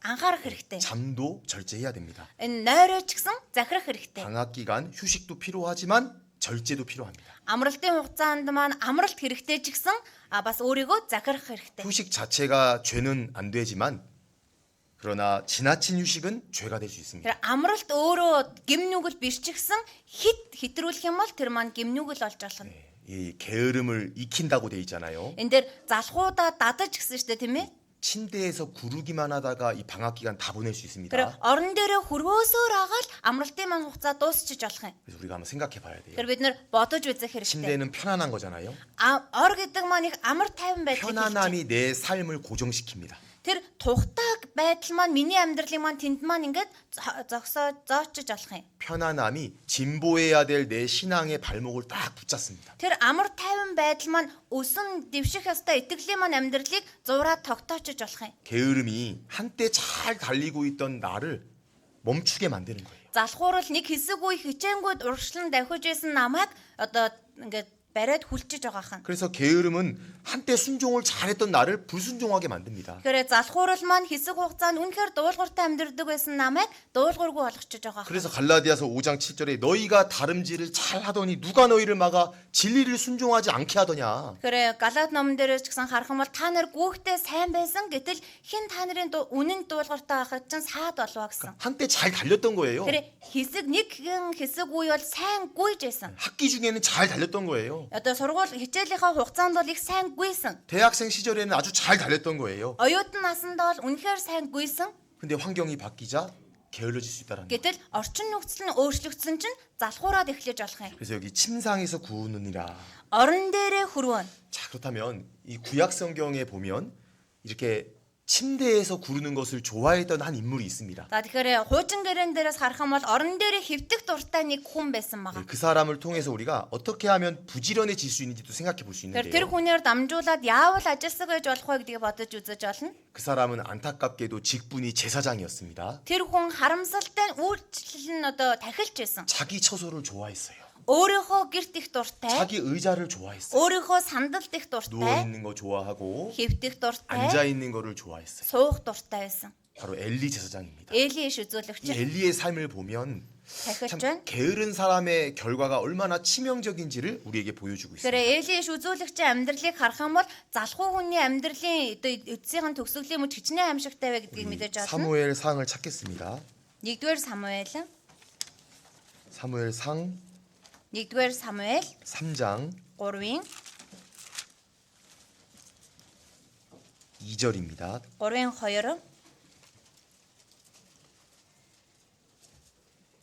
[SPEAKER 2] анхаарах хэрэгтэй.
[SPEAKER 1] 잠도 절제해야 됩니다.
[SPEAKER 2] Энэ нойроо ч гэсэн захирах хэрэгтэй.
[SPEAKER 1] 방학 기간 휴식도 필요하지만 절제도 필요합니다.
[SPEAKER 2] Амралтын хугацаанд маань амралт хэрэгтэй ч гэсэн бас өөрийгөө захирах хэрэгтэй.
[SPEAKER 1] 휴식 자체가 죄는 안 되지만 그러나 지나친 휴식은 죄가 될 수 있습니다.
[SPEAKER 2] Тэр амралт өөрөө гимнүгэл биш ч гэсэн хитрүүлэх юм бол тэр маань гимнүгэл болж болох нь.
[SPEAKER 1] 이 게으름을 익힌다고 돼 있잖아요.
[SPEAKER 2] Энд дээр залхуудаа дадаж гисэн шүү дээ тийм ээ.
[SPEAKER 1] 침대에서 구르기만 하다가 이 방학 기간 다 보낼 수 있습니다.
[SPEAKER 2] Тэр орон дээрээ хөрвөөсөөр агаал амралтын маань хугацаа дуусчих болох юм.
[SPEAKER 1] 그래서 우리가 한번 생각해 봐야 돼요.
[SPEAKER 2] Тэр бид нар бодож үзэх хэрэгтэй.
[SPEAKER 1] 침대는 편안한 거잖아요.
[SPEAKER 2] Ор гэдэг маань их амар тайван байдлыг хэлж байна.
[SPEAKER 1] 편안함이 내 삶을 고정시킵니다.
[SPEAKER 2] Тэр тухтаг байдал маань миний амьдралыг маань тэнд маань ингээд зоочж болох юм.
[SPEAKER 1] 편안함이 진보해야 될 내 신앙의 발목을 딱 붙잡습니다.
[SPEAKER 2] Тэр амар тайван байдал маань өсөн дэвших ёстой итгэлийн маань амьдралыг зураад тогтоочж болох юм.
[SPEAKER 1] 게으름이 한때 잘 달리고 있던 나를 멈추게 만드는 거예요.
[SPEAKER 2] Залхуурал нэг хэсэг үе хичээнгүүд урагшлан давхиж исэн намайг одоо ингээд бариад хүлчиж байгаа хан.
[SPEAKER 1] 그래서 게으름은 한때 순종을 잘했던 나를 불순종하게 만듭니다.
[SPEAKER 2] Тэгэхээр залхуурал маань хэсэг хугацаанд үнэхээр дуулууртай амьдрдаг байсан намайг дуулуургүй болгочихж байгаа хан.
[SPEAKER 1] 그래서 갈라디아서 5장 7절에 너희가 다름질을 잘 하더니 누가 너희를 막아 진리를 순종하지 않게 하더냐.
[SPEAKER 2] Тэгэхээр Галаад номон дээрээс ч гэсэн харах юм бол та нар гүөхтэй сайн байсан гэтэл хин та нарын үнэн дуулууртай байхад чинь саад болов гэсэн.
[SPEAKER 1] 한때 잘 달렸던 거예요.
[SPEAKER 2] Тэгэхээр хэсэг нэг хэсэг үе бол сайн гүйж байсан.
[SPEAKER 1] 학기 중에는 잘 달렸던 거예요.
[SPEAKER 2] Одоо сургууль хичээлийнхаа хугацаанд бол их сайн гүйсэн.
[SPEAKER 1] 대학생 시절에는 아주 잘 달렸던 거예요.
[SPEAKER 2] Оюутан насанд бол үнэхээр сайн гүйсэн.
[SPEAKER 1] 근데 환경이 바뀌자 게을러질 수 있다는 거예요.
[SPEAKER 2] Гэтэл орчин нөхцөл нь өөрчлөгдсөн чинь залхуураад эхлэж болох юм.
[SPEAKER 1] 그래서 여기 침상에서 구우느니라.
[SPEAKER 2] Орон дээрээ хөрвөн.
[SPEAKER 1] 자, 그렇다면 이 구약 성경에 보면 이렇게 침대에서 구르는 것을 좋아했던 한 인물이 있습니다.
[SPEAKER 2] За тэгэхээр хуучин гэрэн дээрээс харах юм бол орон дээрээ хөвтөх дуртай нэг хүн байсан байгаа.
[SPEAKER 1] 그 사람을 통해서 우리가 어떻게 하면 부지런해질 수 있는지도 생각해 볼 수
[SPEAKER 2] Тэгэхээр
[SPEAKER 1] 있는데요.
[SPEAKER 2] тэр хүнээр дамжуулаад яавал ажилсаг байж болох вэ гэдгийг бодож үзэж болно.
[SPEAKER 1] 그 사람은 안타깝게도 직분이 제사장이었습니다.
[SPEAKER 2] Тэр хүн харамсалтай нь үйлчлэл нь одоо тахилж байсан.
[SPEAKER 1] 자기 처소를 좋아했어요.
[SPEAKER 2] Өөрийнхөө гэрт их дуртай,
[SPEAKER 1] 자기 의자를 좋아했어요.
[SPEAKER 2] өөрийнхөө сандалд их
[SPEAKER 1] 누워
[SPEAKER 2] дуртай,
[SPEAKER 1] 있는 거 좋아하고
[SPEAKER 2] хөвтөх дуртай,
[SPEAKER 1] 앉아 있는 거를 좋아했어요.
[SPEAKER 2] суух дуртай байсан.
[SPEAKER 1] 바로 엘리 제사장입니다.
[SPEAKER 2] Эли иш
[SPEAKER 1] 이
[SPEAKER 2] үзүүлэгч
[SPEAKER 1] 엘리의 삶을 보면
[SPEAKER 2] тахилж
[SPEAKER 1] 참
[SPEAKER 2] байна.
[SPEAKER 1] 게으른 사람의 결과가 얼마나 치명적인지를 우리에게 보여주고 있습니다.
[SPEAKER 2] Тэгэхээр Эли иш үзүүлэгчийн амьдралыг харах юм бол залхуу хүний амьдралын одоо эцсийн төгсгөлийн мөч хичнээн аимшигтай вэ гэдгийг мэдэж байна.
[SPEAKER 1] 사무엘 상을 찾겠습니다.
[SPEAKER 2] 1-р Самуэль,
[SPEAKER 1] 사무엘 상
[SPEAKER 2] 1-р Самуэль
[SPEAKER 1] 3장
[SPEAKER 2] 3-ын
[SPEAKER 1] 2절입니다.
[SPEAKER 2] 3-ын 2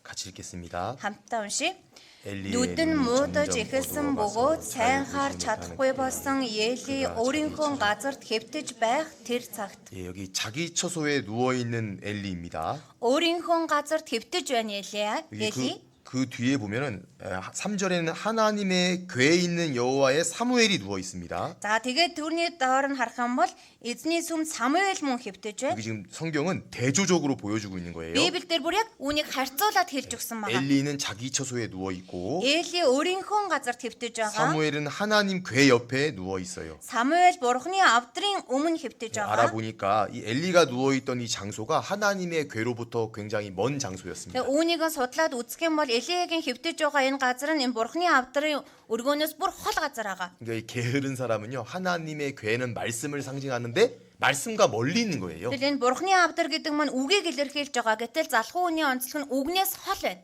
[SPEAKER 1] 같이 읽겠습니다.
[SPEAKER 2] хамтдаа уншия. Нүд нь муудаж эхэлсэн бөгөөд сайн харж чадахгүй болсон Эли өөрийнхөө газарт хэвтэж байх тэр цагт
[SPEAKER 1] 예, 여기 자기 처소에 누워 있는 엘리입니다.
[SPEAKER 2] өөрийнхөө газарт хэвтэж байна Эли.
[SPEAKER 1] 그 뒤에 보면은 3절에는 하나님의 궤에 있는 여호와의 사무엘이 누워 있습니다.
[SPEAKER 2] За тэгээд түүний доор нь харах юм бол эзний сүм Самуэль мөн хэвтэж байна.
[SPEAKER 1] 여기 지금 성경은 대조적으로 보여주고 있는 거예요.
[SPEAKER 2] Библиэлд бүр яг үүнийг харьцуулаад хэлж өгсөн байна.
[SPEAKER 1] 엘리는 자기 처소에 누워 있고
[SPEAKER 2] Эли өөрийнхөө газарт хэвтэж байгаа.
[SPEAKER 1] 사무엘은 하나님 궤 옆에 누워 있어요.
[SPEAKER 2] Самуэль бурхны авдрын өмнө хэвтэж байгаа.
[SPEAKER 1] 알아보니까 이 엘리가 누워 있던 이 장소가 하나님의 궤로부터 굉장히 먼 장소였습니다.
[SPEAKER 2] Тэгээ үүнийг судлаад үзэх юм бол Элигийн хэвтэж байгаа энэ газар нь энэ бурхны авдрын өргөөнөөс бүр хол газар байгаа.
[SPEAKER 1] 그러니까 이 게으른 사람은요 하나님의 궤는 말씀을 상징하는데 말씀과 멀리 있는 거예요.
[SPEAKER 2] Тэгэхээр энэ бурхны авдар гэдэг маань үгийг илэрхийлж байгаа. Гэтэл залхуу хүний онцлог нь үгнээс хол байна.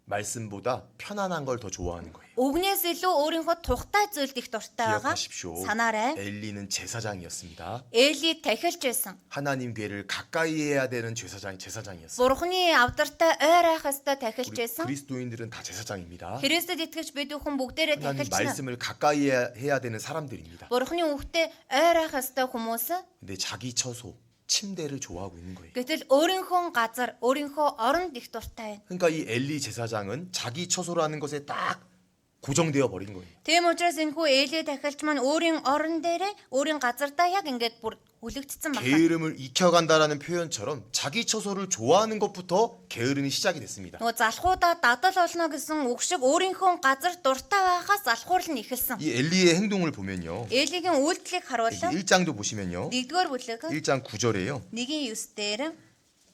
[SPEAKER 1] 말씀보다 편안한 걸 더 좋아하는 거예요.
[SPEAKER 2] Үгнээс илүү өөрийнхөө тухтай зүйлд их дуртай байгаа.
[SPEAKER 1] 기억하십시오.
[SPEAKER 2] Санаарай.
[SPEAKER 1] 엘리는 제사장이었습니다.
[SPEAKER 2] Эли тахилж байсан.
[SPEAKER 1] 하나님 궤를 가까이 해야 되는 제사장이었어요.
[SPEAKER 2] Бурхны авдартай ойр айх хэвээр тахилж
[SPEAKER 1] 우리
[SPEAKER 2] байсан.
[SPEAKER 1] 그리스도인들은 다 제사장입니다.
[SPEAKER 2] Христэд итгэж бид бүхэн бүгдээрээ
[SPEAKER 1] 하나님
[SPEAKER 2] тахилж байна.
[SPEAKER 1] 말씀을 가까이 해야 되는 사람들입니다.
[SPEAKER 2] Бурхны үгтэй ойр айх хэвээр хүмүүс.
[SPEAKER 1] 근데 자기 처소, 침대를 좋아하고 있는 거예요.
[SPEAKER 2] Гэтэл өөрийнхөө газар, өөрийнхөө оронд их дуртай байна.
[SPEAKER 1] 그러니까 이 엘리 제사장은 자기 처소라는 것에 딱 고정되어 버린 거예요.
[SPEAKER 2] Тийм учраас энэ хүү Эли тахилч маань өөрийн орон дээрээ өөрийн газардаа яг ингээд бүр үлэгдсэн байна.
[SPEAKER 1] 게으름을 익혀간다라는 표현처럼 자기 처소를 좋아하는 것부터 게으름이 시작이 됐습니다.
[SPEAKER 2] Нөгөө залхуудаа дадал болно гэсэн үг шиг өөрийнхөө газар дуртай байхаас залхуурл нь эхэлсэн.
[SPEAKER 1] 이 엘리의 행동을 보면요.
[SPEAKER 2] Элигийн үйлдэлийг харуулсан.
[SPEAKER 1] 1장도 보시면요.
[SPEAKER 2] 1-р бүлэг
[SPEAKER 1] 1장 9절에요.
[SPEAKER 2] 1-9 дээр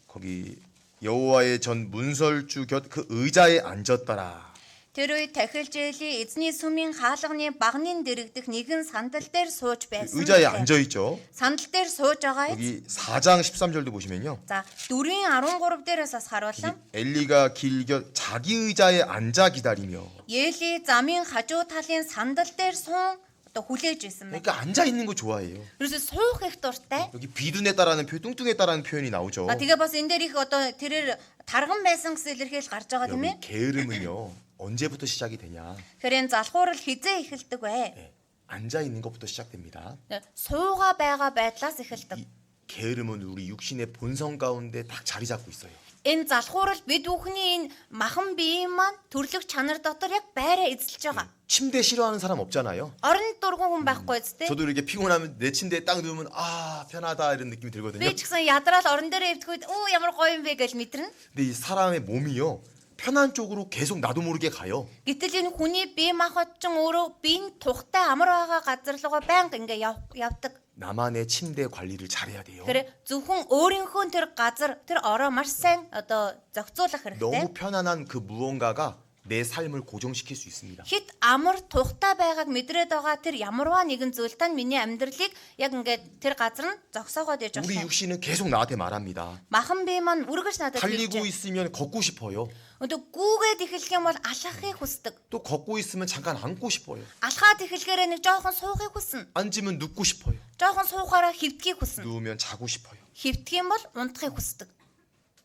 [SPEAKER 1] 거기 여호와의 전 문설주 곁 그 의자에 앉았더라.
[SPEAKER 2] тэр үед тахилч Эли эзний сүмийн хаалганы багнын дэрэгдэх нэгэн сандал дээр сууж байсан.
[SPEAKER 1] 의자에 앉아 있죠.
[SPEAKER 2] Сандал дээр сууж байгаа юм.
[SPEAKER 1] 여기 4장 13절도 보시면요.
[SPEAKER 2] За 4-ийн 13 дээрээс бас харуулсан.
[SPEAKER 1] 엘리가 길 곁 자기 의자에 앉아 기다리며.
[SPEAKER 2] Эли замын хажуу талын сандал дээр суун одоо хүлээж исэн байна.
[SPEAKER 1] 그러니까 앉아 있는 거 좋아해요.
[SPEAKER 2] Юусе суух их дуртай.
[SPEAKER 1] 여기 비둔했다라는 표현, 뚱뚱했다라는 표현이 나오죠.
[SPEAKER 2] Тэгээ бас энэ дээр их одоо тэрээр тарган байсан гэсэн илэрхийлэл гарч байгаа тийм
[SPEAKER 1] 여기
[SPEAKER 2] ээ.
[SPEAKER 1] 게으름은요. 언제부터 시작이 되냐?
[SPEAKER 2] Тэгэхээр энэ залхуурал хизээ эхэлдэг вэ?
[SPEAKER 1] 네, 앉아 있는 것부터 시작됩니다.
[SPEAKER 2] Сууга байгаа байдлаас эхэлдэг.
[SPEAKER 1] 이 게으름은 우리 육신의 본성 가운데 딱 자리 잡고 있어요.
[SPEAKER 2] Энэ залхуурал бид бүхний энэ махан биеийн маань төрлөх чанар дотор яг байраа эзэлж байгаа.
[SPEAKER 1] 침대 싫어하는 사람 없잖아요.
[SPEAKER 2] Орон дургуун хүн байхгүй зү?
[SPEAKER 1] 저도 이렇게 피곤하면 내 침대에 딱 누우면 아 편하다 이런 느낌이 들거든요.
[SPEAKER 2] Би ч гэсэн ядраал орон дээр эвдэхэд өө ямар гоё юм бэ гэж мэдэрнэ.
[SPEAKER 1] 근데 이 사람의 몸이요 편한 쪽으로 계속 나도 모르게 가요.
[SPEAKER 2] Гэтэл энэ хүний бие махбодчин өөрөө биеийн тухтай амар байгаа газар руугаа байнга ингээ явдаг.
[SPEAKER 1] 나만의 침대 관리를 잘해야 돼요.
[SPEAKER 2] Тэгэхээр зөвхөн өөрийнхөө тэр газар тэр ороо маш сайн одоо зохицуулах хэрэгтэй.
[SPEAKER 1] 너무 편안한 그 무언가가 내 삶을 고정시킬 수 있습니다.
[SPEAKER 2] Хит амар тухтай байгааг мэдрээд байгаа тэр ямарваа нэгэн зүйл тань миний амьдралыг яг ингээд тэр газар нь зогсоогоод яж
[SPEAKER 1] 우리
[SPEAKER 2] байна.
[SPEAKER 1] 육신은 계속 나한테 말합니다.
[SPEAKER 2] Махан бие маань үргэлж надад
[SPEAKER 1] 달리고
[SPEAKER 2] хэлж.
[SPEAKER 1] 있으면 걷고 싶어요.
[SPEAKER 2] Өнөө гүүгээд эхлэх юм бол алхахыг хүсдэг.
[SPEAKER 1] 또 걷고 있으면 잠깐 앉고 싶어요.
[SPEAKER 2] Алхаад эхлэхээр нэг жоохон суухыг хүснэ.
[SPEAKER 1] 앉으면 눕고 싶어요.
[SPEAKER 2] Жоохон суухаараа хөвдгийг хүснэ.
[SPEAKER 1] 누우면 자고 싶어요.
[SPEAKER 2] Хөвдөх юм бол унтахыг хүсдэг.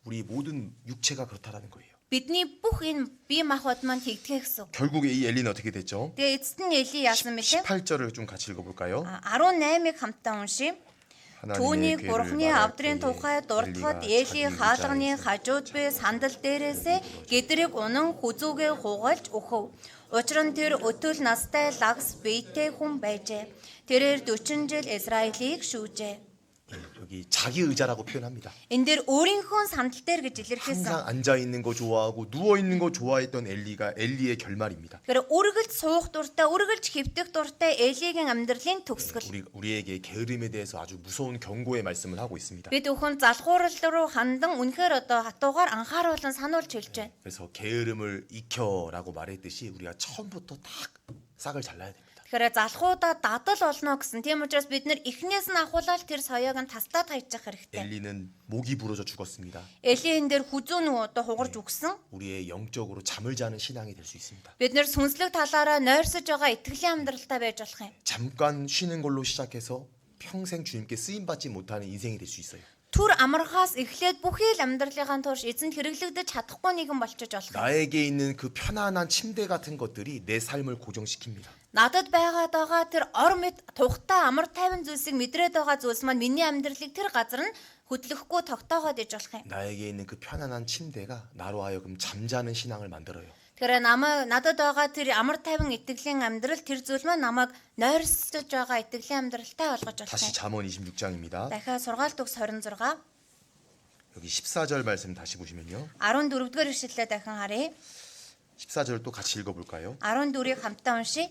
[SPEAKER 1] 우리 모든 육체가 그렇다라는 거예요.
[SPEAKER 2] Бидний бүх энэ бие махбод маань тэгдэг гэсэн.
[SPEAKER 1] 결국에 이 엘리는 어떻게 됐죠?
[SPEAKER 2] Тэгээ эцэст нь Эли яасан бэлээ?
[SPEAKER 1] 18절을 좀 같이 읽어볼까요?
[SPEAKER 2] 18-ыг хамтдаа уншийе. Түүнийг бурхны авдрын тухай дурдахад Эли хаалганы хажууд буй сандал дээрээсээ гэдрийг унан хүзүүгээ хугалж өгөв. Учир нь тэр өтөл настай лагс биетэй хүн байжээ. Тэрээр 40 жил Израилийг шүүжээ.
[SPEAKER 1] 여기 자기 의자라고 표현합니다.
[SPEAKER 2] Энэ дээр өөрийнхөө сандал дээр гэж илэрхийлсэн.
[SPEAKER 1] 항상 앉아 있는 거 좋아하고 누워 있는 거 좋아했던 엘리의 결말입니다.
[SPEAKER 2] Тэгэхээр үргэлж суух дуртай, үргэлж хөвдөх дуртай Элигийн амьдралын төгсгөл.
[SPEAKER 1] 우리에게 게으름에 대해서 아주 무서운 경고의 말씀을 하고 있습니다.
[SPEAKER 2] Бид өхөн залхуурал руу хандан үнэхээр одоо хатуугаар анхааруулan сануулж хэлж байна.
[SPEAKER 1] 그래서 게으름을 익혀라고 말했듯이 우리가 처음부터 딱 싹을 잘라야 됩니다.
[SPEAKER 2] Тэгэхээр залхуудаа дадал болно гэсэн. Тийм учраас бид нэр эхнээс нь ахуулаад тэр соёог нь тастаад хайчих хэрэгтэй.
[SPEAKER 1] 엘리는 목이 부러져 죽었습니다.
[SPEAKER 2] Эли энэ дээр хүзүү нөгөө одоо хугарж үгсэн.
[SPEAKER 1] 우리의 영적으로 잠을 자는 신앙이 될 수 있습니다.
[SPEAKER 2] Бид нэр сүнслэг талаараа нойрсож байгаа итгэлийн амьдралтай байж болох юм.
[SPEAKER 1] 잠깐 쉬는 걸로 시작해서 평생 주님께 쓰임 받지 못하는 인생이 될 수 있어요.
[SPEAKER 2] түр амархаас эхлээд бүхий л амьдралынхаа турш эзэнд хэрэглэгдэж чадахгүй нэгэн болчихж болох юм.
[SPEAKER 1] 나에게 있는 그 편안한 침대 같은 것들이 내 삶을 고정시킵니다.
[SPEAKER 2] Надад байгаад байгаа тэр ор мэд тухтай амар тайван зүйлсийг мэдрээд байгаа зүйлс маань миний амьдралыг тэр газар нь хөдлөхгүй тогтоогоод иж болох юм.
[SPEAKER 1] 나에게 있는 그 편안한 침대가 나로 하여금 잠자는 신앙을 만들어요.
[SPEAKER 2] Тэгэхээр надад байгаа тэр амар тайван итгэлийн амьдрал тэр зүйл маань намайг нойрсож байгаа итгэлийн амьдралтай болгож болох
[SPEAKER 1] 다시
[SPEAKER 2] юм.
[SPEAKER 1] 잠언 26장입니다.
[SPEAKER 2] Дахиад сургаалт өгс 26
[SPEAKER 1] 여기 14절 말씀 다시 보시면요.
[SPEAKER 2] 14-р ишлэлээ дахин харъя.
[SPEAKER 1] 14절 또 같이 읽어볼까요?
[SPEAKER 2] 14-ийг хамтдаа уншия.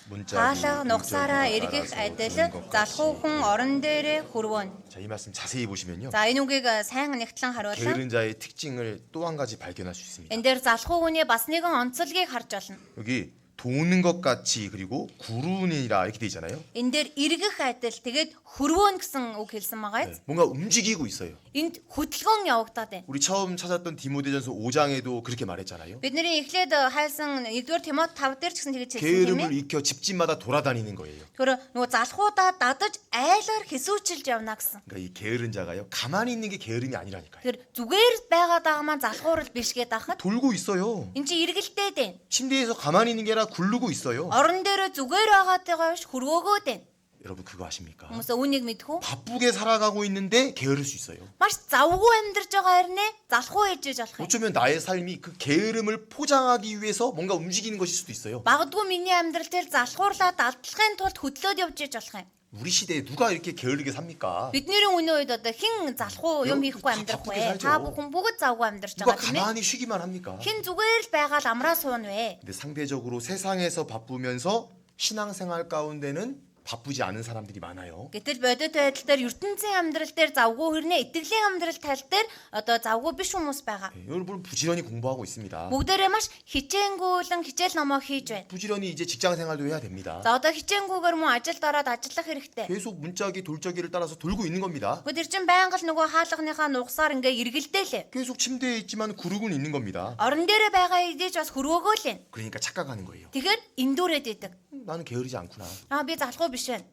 [SPEAKER 1] 문짝이
[SPEAKER 2] Хаалга нугсаараа
[SPEAKER 1] 왼쪽으로
[SPEAKER 2] эргэх
[SPEAKER 1] 따라서
[SPEAKER 2] адил
[SPEAKER 1] 도는 것
[SPEAKER 2] залхуу
[SPEAKER 1] 같이.
[SPEAKER 2] хүн орон дээрээ хүрвэн.
[SPEAKER 1] 자, 이 말씀 자세히 보시면요.
[SPEAKER 2] За энэ үгийг сайн нэгтлэн харуулсан.
[SPEAKER 1] 게으른 자의 특징을 또 한 가지 발견할 수 있습니다.
[SPEAKER 2] Энэ дээр залхуу хүний бас нэгэн онцлогийг харж байна.
[SPEAKER 1] 여기 도는 것 같이 그리고 구르니라 이렇게 돼 있잖아요.
[SPEAKER 2] Энэ дээр эргэх адил тэгээд хүрвэн гэсэн үг хэлсэн байгаа юм.
[SPEAKER 1] 뭔가 움직이고 있어요.
[SPEAKER 2] Энд хөдөлгөөн явагдаад байна.
[SPEAKER 1] 우리 처음 찾았던 디모데전서 5장에도 그렇게 말했잖아요.
[SPEAKER 2] Бидний эхлээд хайсан 1-р Тимот 5 дээр ч гэсэн тэгж хэлсэн юм
[SPEAKER 1] 게으름을
[SPEAKER 2] ээ.
[SPEAKER 1] 익혀 집집마다 돌아다니는 거예요.
[SPEAKER 2] Тэр нөгөө залхуудаа дадаж айлаар хэсүүчилж явна гэсэн.
[SPEAKER 1] 그러니까 이 게으른 자가요. 가만히 있는 게 게으름이 아니라니까요.
[SPEAKER 2] Тэр зүгээр байгаад байгаа маань залхуурал биш гээд ахад
[SPEAKER 1] 돌고 있어요.
[SPEAKER 2] энэ чи эргэлдээд байна.
[SPEAKER 1] 침대에서 가만히 있는 게 아니라 굴르고 있어요.
[SPEAKER 2] Орон дээр зүгээр байгаатэйгаа биш хүрөөгөөд байна.
[SPEAKER 1] 여러분 그거 아십니까?
[SPEAKER 2] Хүмүүс үүнийг мэдхүү?
[SPEAKER 1] 바쁘게 살아가고 있는데 게으를 수 있어요.
[SPEAKER 2] Маш завгүй амьдарч байгаа хэрнээ залхуу ээж болох юм.
[SPEAKER 1] 어쩌면 나의 삶이 그 게으름을 포장하기 위해서 뭔가 움직이는 것일 수도 있어요.
[SPEAKER 2] Магадгүй миний амьдрал дээр залхуурлаад алдлахын тулд хөдлөөд явж иж болох юм.
[SPEAKER 1] 우리 시대에 누가 이렇게 게으르게 삽니까?
[SPEAKER 2] Бидний үеийн үед одоо хэн залхуу юм хийхгүй амьдрах вэ? Та бүхэн бүгд завгүй амьдарч
[SPEAKER 1] 누가
[SPEAKER 2] байгаа тийм ээ.
[SPEAKER 1] 가만히 쉬기만 합니까?
[SPEAKER 2] Хэн зүгээр л байгаад амраа суун вэ?
[SPEAKER 1] 근데 상대적으로 세상에서 바쁘면서 신앙생활 가운데는 바쁘지 않은 사람들이 많아요.
[SPEAKER 2] Гэтэл бодит байдал дээр ертөнцийн амьдрал дээр завгүй хэрнээ итгэлийн амьдрал тал дээр одоо завгүй биш хүмүүс байгаа.
[SPEAKER 1] 여러분 부지런히 공부하고 있습니다.
[SPEAKER 2] Бүгдээрээ маш хичээнгүүлэн хичээл номоо хийж байна.
[SPEAKER 1] 부지런히 이제 직장 생활도 해야 됩니다.
[SPEAKER 2] За одоо хичээнгүүгээр мөн ажилд ороод ажиллах хэрэгтэй.
[SPEAKER 1] 계속 문짝이 돌적이를 따라서 돌고 있는 겁니다.
[SPEAKER 2] Бүгд чин байнга л нөгөө хаалганыхаа нугсаар ингээ эргэлдээлээ.
[SPEAKER 1] 계속 침대에 있지만 구르고는 있는 겁니다.
[SPEAKER 2] Орон дээрээ байгаа идэж бас хөрөөгөө л байна.
[SPEAKER 1] 그러니까 착각하는 거예요.
[SPEAKER 2] Тэгэхээр эндүүрээд идэг.
[SPEAKER 1] 나는 게으르지 않구나.
[SPEAKER 2] Би залхуу биш байна.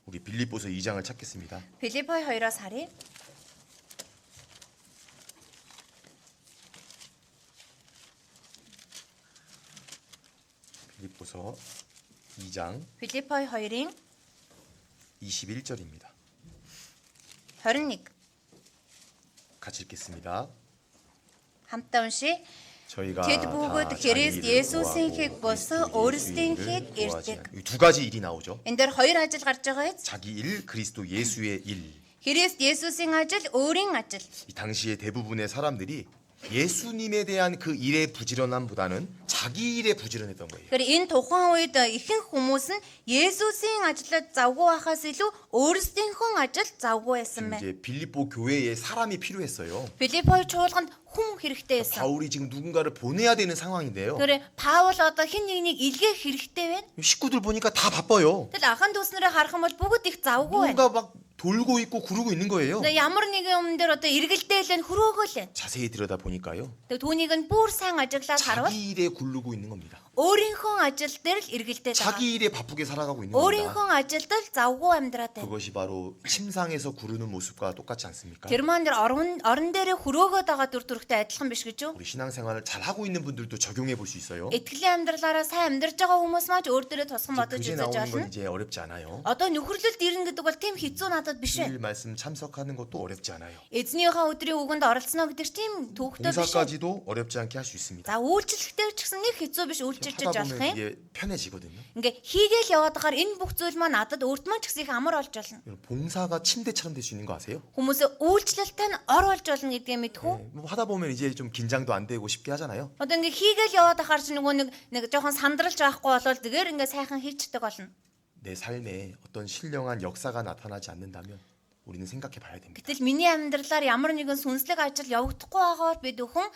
[SPEAKER 1] 우리 빌립보서 2장을 찾겠습니다.
[SPEAKER 2] Филиппой 2-оос харъя.
[SPEAKER 1] 빌립보서 2장
[SPEAKER 2] Филиппой 2-ын
[SPEAKER 1] 21절입니다.
[SPEAKER 2] 21
[SPEAKER 1] 같이 읽겠습니다.
[SPEAKER 2] хамтдаа уншия.
[SPEAKER 1] 저희가
[SPEAKER 2] Тэд бүгд
[SPEAKER 1] 다
[SPEAKER 2] Христ
[SPEAKER 1] 자기 일을
[SPEAKER 2] Есүсийн
[SPEAKER 1] 구하고
[SPEAKER 2] хийг босоо
[SPEAKER 1] 그리스도
[SPEAKER 2] өөрсдийн
[SPEAKER 1] 예수의
[SPEAKER 2] хийг
[SPEAKER 1] 일을 구하지
[SPEAKER 2] ирдэг.
[SPEAKER 1] 않- 이두 가지 일이 나오죠.
[SPEAKER 2] Энэ дээр хоёр ажил гарч байгаа юм.
[SPEAKER 1] 자기 일, 그리스도 예수의 일.
[SPEAKER 2] Христ Есүсийн ажил, өөрийн ажил.
[SPEAKER 1] 이 당시에 대부분의 사람들이 예수님에 대한 그 일의 부지런함보다는 자기 일에 부지런했던 거예요.
[SPEAKER 2] Тэгэхээр энэ тухайн үед ихэнх хүмүүс нь Есүсийн ажлад завгүй байхаас илүү өөрсдийнхөө ажил завгүй байсан
[SPEAKER 1] 지금
[SPEAKER 2] байна.
[SPEAKER 1] 이제 빌립보 교회에 사람이 필요했어요.
[SPEAKER 2] Филиппой чуулганд хүн хэрэгтэй байсан.
[SPEAKER 1] 바울이 지금 누군가를 보내야 되는 상황인데요.
[SPEAKER 2] Тэгэхээр Паул одоо хэн нэгнийг илгээх хэрэгтэй байна.
[SPEAKER 1] 식구들 보니까 다 바빠요.
[SPEAKER 2] Тэгэл ахын дүүснэрээ харах юм бол бүгд их завгүй байна.
[SPEAKER 1] 뭔가 막 돌고 있고 구르고 있는 거예요.
[SPEAKER 2] Тэгээ ямар нэгэн юм дээр одоо эргэлдээл нь хөрөөгөл байна.
[SPEAKER 1] 자세히 들여다 보니까요.
[SPEAKER 2] Тэгээ түүнийг нь бүр сайн ажиглаад харвал
[SPEAKER 1] 자기 일에 굴르고 있는 겁니다.
[SPEAKER 2] өөрийнхөө ажил дээр л эргэлдээд байгаа.
[SPEAKER 1] 자기 일에 바쁘게 살아가고 있는 겁니다.
[SPEAKER 2] өөрийнхөө ажилд л завгүй амьдраад байна.
[SPEAKER 1] 그것이 바로 침상에서 구르는 모습과 똑같지 않습니까?
[SPEAKER 2] Герман дээр орон дээрээ хөрөөгөөд байгаа дүр төрхтэй адилхан биш гэж юу?
[SPEAKER 1] 우리 신앙생활을 잘 하고 있는 분들도 적용해 볼 수 있어요.
[SPEAKER 2] Итгэлийн амьдралаараа сайн амьдарч байгаа хүмүүс маань ч өөр дээрээ тусган бодож
[SPEAKER 1] 그제
[SPEAKER 2] үзэж
[SPEAKER 1] 나오는 건
[SPEAKER 2] байна.
[SPEAKER 1] 이제 어렵지 않아요.
[SPEAKER 2] Одоо нөхөрлөлд ирнэ гэдэг бол тийм хэцүү надад биш
[SPEAKER 1] 주일
[SPEAKER 2] байна.
[SPEAKER 1] 말씀 참석하는 것도 어렵지 않아요.
[SPEAKER 2] Эзнийхээ өдрийн үгэнд оролцоно гэдэг чинь тийм төвөгтэй биш.
[SPEAKER 1] 봉사까지도 어렵지 않게 할 수 있습니다.
[SPEAKER 2] За үйлчлэхдээ ч гэсэн нэг хэцүү биш үйлчилж
[SPEAKER 1] 하다
[SPEAKER 2] болох
[SPEAKER 1] 보면
[SPEAKER 2] юм.
[SPEAKER 1] 이게 편해지거든요.
[SPEAKER 2] Ингээ хийгээл яваад байгаа энэ бүх зүйл маань надад өөрт маань ч гэсэн их амар болж болно.
[SPEAKER 1] 여러분, 봉사가 침대처럼 될 수 있는 거 아세요?
[SPEAKER 2] Хүмүүсээ үйлчлэлтэй нь ор болж болно гэдгээ мэдхүү?
[SPEAKER 1] 뭐 하다 보면 이제 좀 긴장도 안 되고 쉽게 하잖아요.
[SPEAKER 2] Одоо ингээ хийгээл яваад ахаар чи нөгөө нэг жоохон сандралж байхгүй болол тэгээр ингээ сайхан хийчдэг болно.
[SPEAKER 1] 내 삶에 어떤 신령한 역사가 나타나지 않는다면 우리는 생각해 봐야 됩니다.
[SPEAKER 2] Гэтэл миний амьдралаар ямар нэгэн сүнслэг ажил явагдахгүй байгаа бол бид өхөн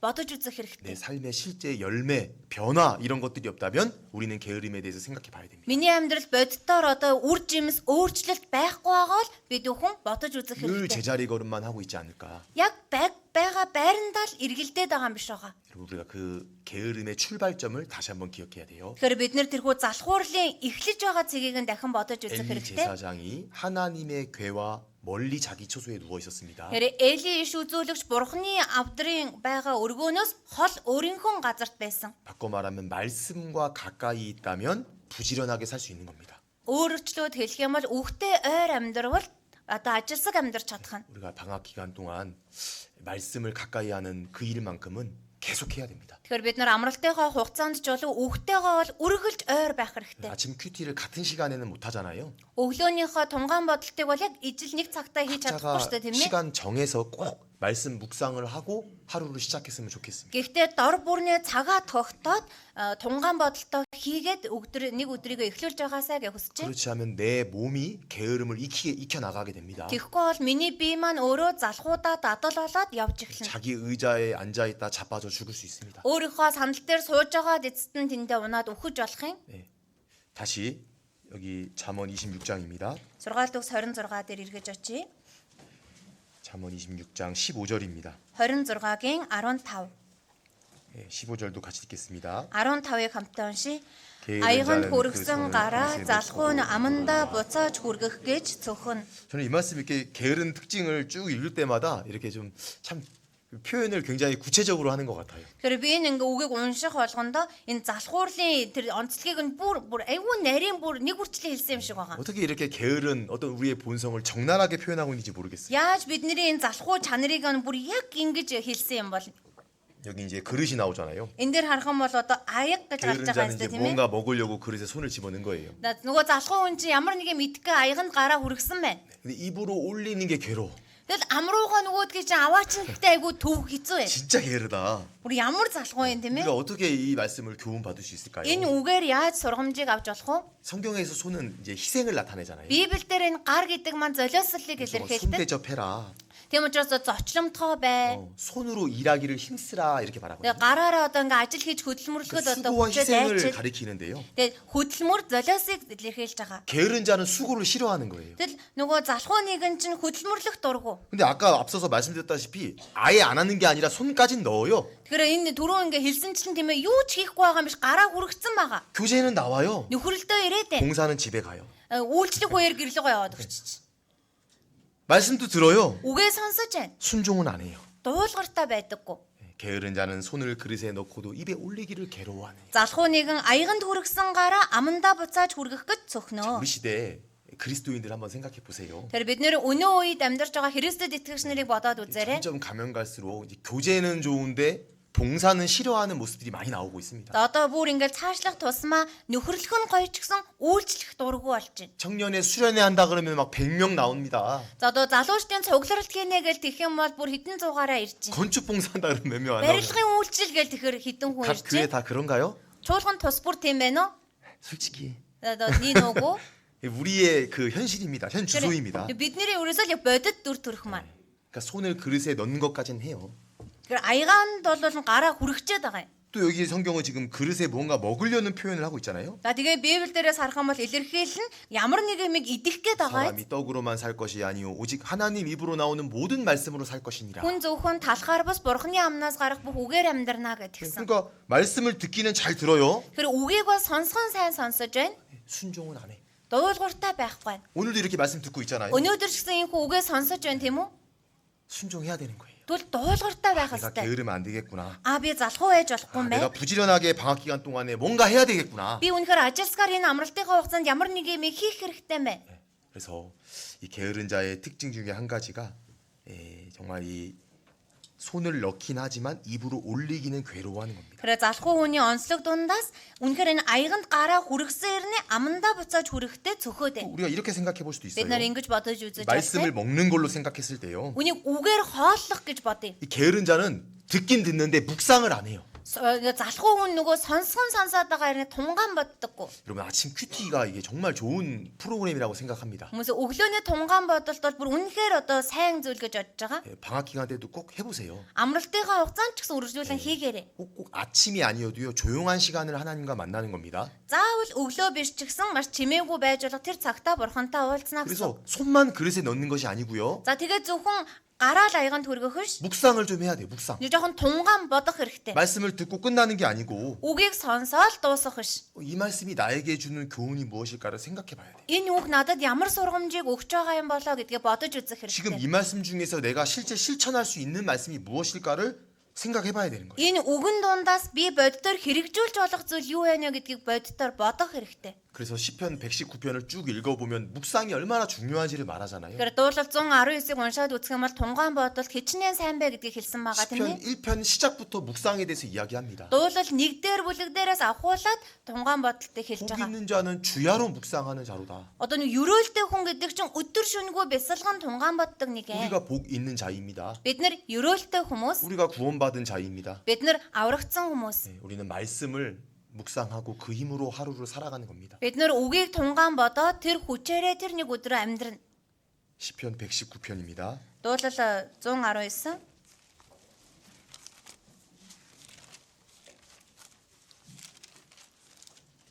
[SPEAKER 2] бодож үзэх
[SPEAKER 1] 내
[SPEAKER 2] хэрэгтэй.
[SPEAKER 1] 삶의 실제 열매, 변화 이런 것들이 없다면 우리는 게으름에 대해서 생각해 봐야 됩니다.
[SPEAKER 2] Миний амьдрал боддоор одоо үр жимс өөрчлөлт байхгүй байгаа бол бид өхөн бодож үзэх
[SPEAKER 1] 늘
[SPEAKER 2] хэрэгтэй.
[SPEAKER 1] 제자리 걸음만 하고 있지 않을까.
[SPEAKER 2] Яг байгаа байрандаа л эргэлдээд байгаа юм биш байгаа.
[SPEAKER 1] 여러분 우리가 그 게으름의 출발점을 다시 한번 기억해야 돼요.
[SPEAKER 2] Тэгэхээр бид нэр тэрхүү залхуурлын эхлэж байгаа цэгийг нь дахин бодож үзэх
[SPEAKER 1] 엘리
[SPEAKER 2] хэрэгтэй.
[SPEAKER 1] 제사장이 하나님의 궤와 멀리 자기 처소에 누워 있었습니다.
[SPEAKER 2] Тэгэхээр Эли иш үзүүлэгч бурхны авдрын байгаа өргөөнөөс хол өөрийнхөө газарт байсан.
[SPEAKER 1] 바꿔 말하면 말씀과 가까이 있다면 부지런하게 살 수 있는 겁니다.
[SPEAKER 2] Өөрөчлөөд хэлэх юм бол үхтэй ойр амьдрал одоо ажилсаг амьдрч чадах нь.
[SPEAKER 1] 우리가 방학 기간 동안 말씀을 가까이 하는 그 일만큼은 계속해야 됩니다.
[SPEAKER 2] Тэгэхээр бид нар амралтынхаа хугацаанд ч болов үхтэйгээ бол үргэлж ойр байх хэрэгтэй.
[SPEAKER 1] 아침 큐티를 같은 시간에는 못 하잖아요.
[SPEAKER 2] Өглөөнийхөө тунгаан бодолтыг бол яг ижил нэг цагтаа хийж чадахгүй шүү дээ, тийм ээ.
[SPEAKER 1] 시간 정해서 꼭 말씀 묵상을 하고 하루를 시작했으면 좋겠습니다.
[SPEAKER 2] Гэхдээ дор бүрний цагаа тогтоод тунгаан бодолтоо хийгээд нэг өдрийгөө эхлүүлж байгаасаа гэж хүсэж байна.
[SPEAKER 1] 그렇지 않으면 내 몸이 게으름을 익혀 나가게 됩니다.
[SPEAKER 2] Тэгэхгүй бол миний бие маань өөрөө залхуудаа дадал болоод явж эхэлнэ.
[SPEAKER 1] 자기 의자에 앉아 있다 자빠져 죽을 수 있습니다.
[SPEAKER 2] Өөрийнхөө сандал дээр сууж байгаад эцэст нь тэндээ унаад үхэж болох юм.
[SPEAKER 1] 네. 다시 여기 잠언 26장입니다.
[SPEAKER 2] 6 дуус 26 дээр эргэж очие.
[SPEAKER 1] 잠언 26장 15절입니다.
[SPEAKER 2] 26-гийн 15.
[SPEAKER 1] 15절도 같이 읽겠습니다.
[SPEAKER 2] 15-ыг хамтдаа уншия.
[SPEAKER 1] 게으른
[SPEAKER 2] Аяганд
[SPEAKER 1] 자는
[SPEAKER 2] хүргэсэн
[SPEAKER 1] 그
[SPEAKER 2] гараа
[SPEAKER 1] 손을
[SPEAKER 2] залхуу нь
[SPEAKER 1] 그릇에
[SPEAKER 2] амандаа буцааж хүргэх гэж цөхөн.
[SPEAKER 1] 저는 이 말씀 이렇게 게으른 특징을 쭉 읽을 때마다 이렇게 좀 참 표현을 굉장히 구체적으로 하는 것 같아요.
[SPEAKER 2] Тэгэхээр би энэ ингээ үгийг унших болгондоо энэ залхуурлын тэр онцлогийг нь бүр айгүй нарийн бүр нэг үрчлээ хэлсэн юм шиг байгаа.
[SPEAKER 1] 어떻게 이렇게 게으른 어떤 우리의 본성을 적나라하게 표현하고 있는지 모르겠어요.
[SPEAKER 2] Яаж бидний энэ залхуу чанарыг нь бүр яг ингэж хэлсэн юм бол
[SPEAKER 1] 여기 이제 그릇이 나오잖아요.
[SPEAKER 2] энэ дээр харах юм бол одоо аяг гэж гарч
[SPEAKER 1] 게으른
[SPEAKER 2] байгаа юм
[SPEAKER 1] 자는 이제
[SPEAKER 2] тийм ээ.
[SPEAKER 1] 뭔가 먹으려고 그릇에 손을 집어넣은 거예요.
[SPEAKER 2] Нөгөө залхуу хүн чи ямар нэгэн мэдхгүй аяганд гараа хүргэсэн байна.
[SPEAKER 1] 근데 입으로 올리는 게 괴로워.
[SPEAKER 2] Тэгэл амруугаа нөгөөдгийг чи аваач гэхдээ айгүй төв хэцүү байна.
[SPEAKER 1] 진짜 게으르다.
[SPEAKER 2] Бүр ямар залхуу юм тийм ээ.
[SPEAKER 1] 우리가 어떻게 이 말씀을 교훈 받을 수 있을까요?
[SPEAKER 2] Энэ үгээр яаж сургамжийг авч болох вэ?
[SPEAKER 1] 성경에서 손은 이제 희생을 나타내잖아요.
[SPEAKER 2] Библиэл дээр энэ гар гэдэг маань золиослыг
[SPEAKER 1] 손
[SPEAKER 2] илэрхийлдэг.
[SPEAKER 1] 대접해라.
[SPEAKER 2] Тийм учраас зочломтгой бай.
[SPEAKER 1] 손으로 일하기를 힘쓰라 이렇게 말하거든요.
[SPEAKER 2] Тэгээ гараараа одоо ингээ ажил хийж хөдөлмөрлөхөд одоо
[SPEAKER 1] 수고와
[SPEAKER 2] хүчээ
[SPEAKER 1] 희생을
[SPEAKER 2] дайчил.
[SPEAKER 1] 가리키는데요.
[SPEAKER 2] Тэгээ хөдөлмөр золиосыг илэрхийлж байгаа.
[SPEAKER 1] 게으른 자는 수고를 싫어하는 거예요.
[SPEAKER 2] Тэгэл нөгөө залхуу нэгэн чинь хөдөлмөрлөх дургу.
[SPEAKER 1] 근데 아까 앞서서 말씀드렸다시피 아예 안 하는 게 아니라 손까지 넣어요.
[SPEAKER 2] Тэгэхээр энэ түрүү ингээ хэлсэнчлэн тийм ээ юу ч хийхгүй байгаа юм биш гараа хүргэцэн байгаа.
[SPEAKER 1] 교재는 나와요.
[SPEAKER 2] Нөхрөлдөө ирээд байна.
[SPEAKER 1] 봉사는 집에 가요.
[SPEAKER 2] Үйлчлэх үеэр гэрлэгөө яваад өгч.
[SPEAKER 1] 말씀도 들어요.
[SPEAKER 2] Үгээ сонсож байна.
[SPEAKER 1] 순종은 안 해요.
[SPEAKER 2] Дуулгартай байдаггүй.
[SPEAKER 1] 게으른 자는 손을 그릇에 넣고도 입에 올리기를 괴로워하네.
[SPEAKER 2] Залхуу нэгэн аяганд хүргэсэн гараа амандаа буцааж хүргэх гэж цөхнөө.
[SPEAKER 1] 우리 시대에 그리스도인들 한번 생각해 보세요.
[SPEAKER 2] Тэр бид нэр өнөө үед амьдарч байгаа Христэд итгэгч нарыг бодоод үзээрэй.
[SPEAKER 1] 점점 가면 갈수록 이제 교제는 좋은데 봉사는 싫어하는 모습들이 많이 나오고 있습니다.
[SPEAKER 2] За одоо бүр ингээл цаашлах тусмаа нөхөрлөх нь гоё ч гэсэн үйлчлэх дургу болж байна.
[SPEAKER 1] 청년회 수련회 한다 그러면 막 100명 나옵니다.
[SPEAKER 2] За одоо залуучдын цугларалт хийнэ гэж тэгэх юм бол бүр хэдэн зуугаараа ирж байна.
[SPEAKER 1] 건축 봉사한다 그러면 몇 명 안 나오죠.
[SPEAKER 2] Барилгын үйлчлэл гэж тэгэхэр хэдэн хүн
[SPEAKER 1] 각
[SPEAKER 2] ирж
[SPEAKER 1] 교회
[SPEAKER 2] байна.
[SPEAKER 1] 다 그런가요?
[SPEAKER 2] Чуулган тус бүр тийм байна уу?
[SPEAKER 1] 솔직히
[SPEAKER 2] Одоо нэг нүгүү.
[SPEAKER 1] 우리의 그 현실입니다. 현 주소입니다.
[SPEAKER 2] Бидний ерөөсөө л бодит дүр төрх маань.
[SPEAKER 1] 그러니까 손을 그릇에 넣는 것까지는 해요.
[SPEAKER 2] Тэгэхээр аягаанд бол гараа хүрхчээд байгаа юм.
[SPEAKER 1] 또 여기 성경은 지금 그릇에 뭔가 먹으려는 표현을 하고 있잖아요.
[SPEAKER 2] За тэгээ Библи дээрээс харах юм бол илэрхийлэл нь ямар нэг юмыг идэх гээд байгаа юм.
[SPEAKER 1] 사람이 떡으로만 살 것이 아니요 오직 하나님 입으로 나오는 모든 말씀으로 살 것이니라.
[SPEAKER 2] Хүн зөвхөн талхаар бас бурхны амнаас гарах бүх үгээр амьдрнаа гэдгсэн.
[SPEAKER 1] 그러니까 말씀을 듣기는 잘 들어요.
[SPEAKER 2] Тэгэхээр үгийг бол сонсгон сайн сонсож байна.
[SPEAKER 1] 순종은 안 해.
[SPEAKER 2] Дуулууртай байхгүй.
[SPEAKER 1] 오늘도 이렇게 말씀 듣고 있잖아요.
[SPEAKER 2] Өнөөдөр ч гэсэн энэ үгээ сонсож байна тийм үү?
[SPEAKER 1] 순종해야 되는 거예요.
[SPEAKER 2] Тэгвэл дуулууртай байх
[SPEAKER 1] 내가
[SPEAKER 2] хэрэгтэй.
[SPEAKER 1] 게으르면 안 되겠구나.
[SPEAKER 2] Би залхуу байж болохгүй юм
[SPEAKER 1] 내가
[SPEAKER 2] байна.
[SPEAKER 1] 부지런하게 방학 기간 동안에 뭔가 해야 되겠구나.
[SPEAKER 2] Би үнэхээр ажилсгаар энэ амралтынхаа хугацаанд ямар нэг юм хийх хэрэгтэй юм байна.
[SPEAKER 1] 그래서 이 게으른 자의 특징 중에 한 가지가 정말 이 손을 넣긴 하지만 입으로 올리기는 괴로워하는 겁니다.
[SPEAKER 2] Тэгэхээр залхуу хүний онцлог дундаас үнэхээр энэ аяганд гараа хүргэсэн ирнэ амандаа буцааж хүрэхтэй цөхөөд байна.
[SPEAKER 1] 우리가 이렇게 생각해 볼 수도 있어요.
[SPEAKER 2] Бид нар ингэж бодож үзэж
[SPEAKER 1] 말씀을
[SPEAKER 2] байна.
[SPEAKER 1] 먹는 걸로 생각했을 때요.
[SPEAKER 2] Үнийг үгээр хооллох гэж бодъё.
[SPEAKER 1] 이 게으른 자는 듣긴 듣는데 묵상을 안 해요.
[SPEAKER 2] Залхуу хүн нөгөө сонсгон сонсоод байгаа хэрэг тунгаан боддоггүй.
[SPEAKER 1] 여러분 아침 큐티가 이게 정말 좋은 프로그램이라고 생각합니다.
[SPEAKER 2] Хүмүүс өглөөний тунгаан бодолт бол бүр үнэхээр одоо сайн зүйл гэж бодож байгаа.
[SPEAKER 1] 방학 기간 때도 꼭 해보세요.
[SPEAKER 2] Амралтынхаа хугацаанд ч гэсэн үргэлжлүүлэн хийгээрэй.
[SPEAKER 1] 꼭 아침이 아니어도요 조용한 시간을 하나님과 만나는 겁니다.
[SPEAKER 2] Заавал өглөө биш ч гэсэн маш чимээгүй байж болох тэр цагтаа бурхантай уулзнаа гэсэн.
[SPEAKER 1] 그래서 손만 그릇에 넣는 것이 아니고요.
[SPEAKER 2] За тэгээд зөвхөн гараал аяганд хүргэх ш.
[SPEAKER 1] 묵상을 좀 해야 돼요. 묵상.
[SPEAKER 2] Жоохон тунгаан бодох хэрэгтэй.
[SPEAKER 1] 말씀을 듣고 끝나는 게 아니고
[SPEAKER 2] Үгийг сонсоод дуусгах ш.
[SPEAKER 1] 이 말씀이 나에게 주는 교훈이 무엇일까를 생각해 봐야 돼.
[SPEAKER 2] Энэ үг надад ямар сургамжийг өгч байгаа юм болоо гэдгээ бодож үзэх
[SPEAKER 1] 지금
[SPEAKER 2] хэрэгтэй.
[SPEAKER 1] 이 말씀 중에서 내가 실제 실천할 수 있는 말씀이 무엇일까를 생각해 봐야 되는 거예요.
[SPEAKER 2] Энэ үгэн дундаас би боддоор хэрэгжүүлж болох зүйл юу вэ гэдгийг боддоор бодох хэрэгтэй.
[SPEAKER 1] 그래서 시편 119편을 쭉 읽어보면 묵상이 얼마나 중요한지를 말하잖아요.
[SPEAKER 2] Тэгэхээр дуулал 119-ыг уншаад үзэх юм бол тунгаан бодол хичнээн сайн бэ гэдгийг хэлсэн байгаа тийм
[SPEAKER 1] 시편
[SPEAKER 2] ээ.
[SPEAKER 1] 1편 시작부터 묵상에 대해서 이야기합니다.
[SPEAKER 2] Дуулал 1-р бүлэг дээрээс авахуулаад тунгаан бодолтой хэлж
[SPEAKER 1] 복
[SPEAKER 2] байгаа.
[SPEAKER 1] 있는 자는 주야로 묵상하는 자로다.
[SPEAKER 2] Одоо нэг ерөөлтэй хүн гэдэг чинь өдөр шөнөгүй бясалган тунгаан боддог нэг ээ.
[SPEAKER 1] 우리가 복 있는 자입니다.
[SPEAKER 2] Бид нар ерөөлтэй хүмүүс,
[SPEAKER 1] 우리가 구원받은 자입니다.
[SPEAKER 2] бид нар аврагдсан хүмүүс.
[SPEAKER 1] 네, 우리는 말씀을 묵상하고 그 힘으로 하루를 살아가는 겁니다.
[SPEAKER 2] Бид нар үгийг тунгаан бодоод тэр хүчээрээ тэр нэг өдрөө амьдрна.
[SPEAKER 1] 시편 119편입니다.
[SPEAKER 2] Дуулал 119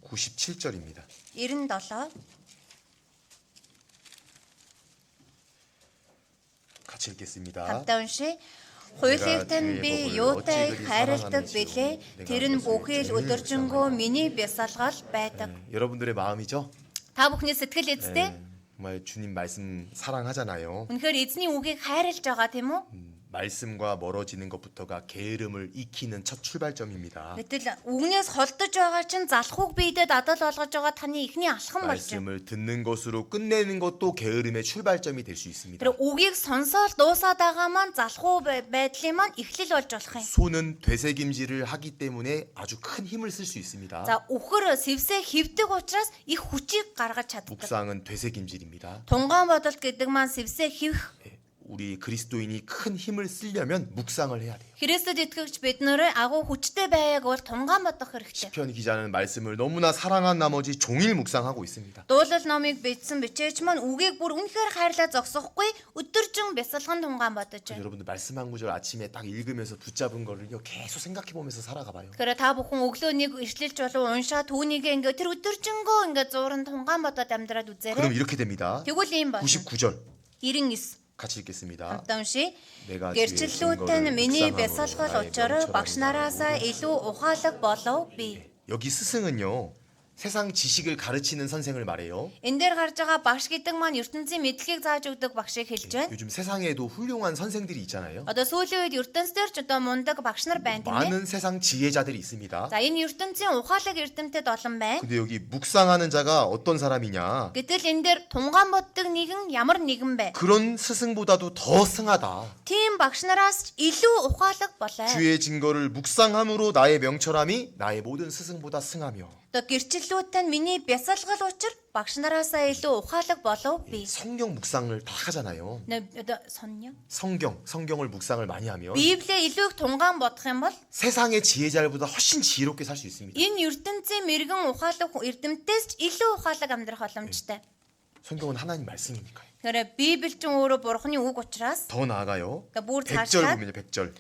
[SPEAKER 1] 97절입니다.
[SPEAKER 2] 97
[SPEAKER 1] 같이 읽겠습니다.
[SPEAKER 2] хамтаа уншия. Хуулийг тань би юутай хайрладаг билээ. Тэр нь бүхий л өдөржингөө миний бясалгал байдаг.
[SPEAKER 1] 여러분들의 마음이죠?
[SPEAKER 2] Та бүхний сэтгэл эзтэй.
[SPEAKER 1] 정말 주님 말씀 사랑하잖아요.
[SPEAKER 2] Үнэхээр эзний үгийг хайрлаж байгаа тийм үү?
[SPEAKER 1] 말씀과 멀어지는 것부터가 게으름을 익히는 첫 출발점입니다.
[SPEAKER 2] Гэтэл үгнээс холдож байгаа чинь залхууг биедээ дадал болгож байгаа таны ихний алхам болж байна.
[SPEAKER 1] 말씀을 듣는 것으로 끝내는 것도 게으름의 출발점이 될 수 있습니다.
[SPEAKER 2] Тэр үгийг сонсоод дуусаад байгаа маань залхуу байдлын маань эхлэл болж болох юм.
[SPEAKER 1] 손은 되새김질을 하기 때문에 아주 큰 힘을 쓸 수 있습니다.
[SPEAKER 2] За үхэр сэвсээ хөвдөг учраас их хүчийг гаргаж чаддаг.
[SPEAKER 1] 묵상은 되새김질입니다.
[SPEAKER 2] Тунгаан бодолт гэдэг маань сэвсээ хөвөх.
[SPEAKER 1] 우리 그리스도인이 큰 힘을 쓰려면 묵상을 해야 돼요.
[SPEAKER 2] Христэд итгэгч бид нөрөө агуу хүчтэй байгааг бол тунгаан бодох хэрэгтэй.
[SPEAKER 1] 시편 기자는 말씀을 너무나 사랑한 나머지 종일 묵상하고 있습니다.
[SPEAKER 2] Дуулал номыг бичсэн бичээч маань үгийг бүр үнэхээр хайрлаа зогсохгүй өдөржин бясалган тунгаан бодож байна.
[SPEAKER 1] 여러분들 말씀 한 구절 아침에 딱 읽으면서 붙잡은 거를요 계속 생각해 보면서 살아가 봐요.
[SPEAKER 2] Тэгэхээр та бүхэн өглөө нэг ишлэлч болов уншаа түүнийг ингээ тэр өдөржингөө ингээ зууран тунгаан бодоод амьдраад
[SPEAKER 1] 그럼
[SPEAKER 2] үзээрэй.
[SPEAKER 1] 이렇게 됩니다.
[SPEAKER 2] Тэгвэл ийм байна.
[SPEAKER 1] 99절
[SPEAKER 2] 99
[SPEAKER 1] 같이 읽겠습니다.
[SPEAKER 2] хамтаа уншия.
[SPEAKER 1] 내가
[SPEAKER 2] Гэрчлэлүүд нь миний бясалгал учраа багш нараасаа илүү ухаалаг болов би.
[SPEAKER 1] 여기 스승은요 세상 지식을 가르치는 선생을 말해요.
[SPEAKER 2] Энд дээр гарч байгаа багш гэдэг маань ертөнцийн мэдлэгийг зааж өгдөг багшийг хэлж байна.
[SPEAKER 1] 요즘 세상에도 훌륭한 선생들이 있잖아요.
[SPEAKER 2] Одоо сүүлийн үед ертөнц дээр ч одоо мундаг багш нар байна тийм ээ.
[SPEAKER 1] 많은 세상 지혜자들이 있습니다.
[SPEAKER 2] За энэ ертөнцийн ухаалаг эрдэмтэд олон байна.
[SPEAKER 1] 근데 여기 묵상하는 자가 어떤 사람이냐?
[SPEAKER 2] Гэтэл энэ дээр тунгаан боддог нэгэн ямар нэгэн бэ?
[SPEAKER 1] 그런 스승보다도 더 승하다.
[SPEAKER 2] Тийм багш нараас ч илүү ухаалаг болоо.
[SPEAKER 1] 주의 증거를 묵상함으로 나의 명철함이 나의 모든 스승보다 승하며
[SPEAKER 2] Одоо гэрчлэлүүдтэй миний бясалгал учир багш нараасаа илүү ухаалаг болов би.
[SPEAKER 1] 성경 묵상을 다 하잖아요.
[SPEAKER 2] Одоо соннё.
[SPEAKER 1] 성경을 묵상을 많이 하면
[SPEAKER 2] Библийг илүү их тунгаан бодох юм бол
[SPEAKER 1] 세상의 지혜자들보다 훨씬 지혜롭게 살 수 있습니다.
[SPEAKER 2] энэ ертөнцийн мэрэгэн ухаалаг эрдэмтээс ч илүү ухаалаг амьдрах боломжтой.
[SPEAKER 1] 성경은 하나님 말씀이니까요.
[SPEAKER 2] Тэгэхээр Библи ч өөрөө Бурхны үг учраас
[SPEAKER 1] 더 나아가요.
[SPEAKER 2] 그러니까 뭘
[SPEAKER 1] 100절
[SPEAKER 2] 다시요?
[SPEAKER 1] 보면요. 100절.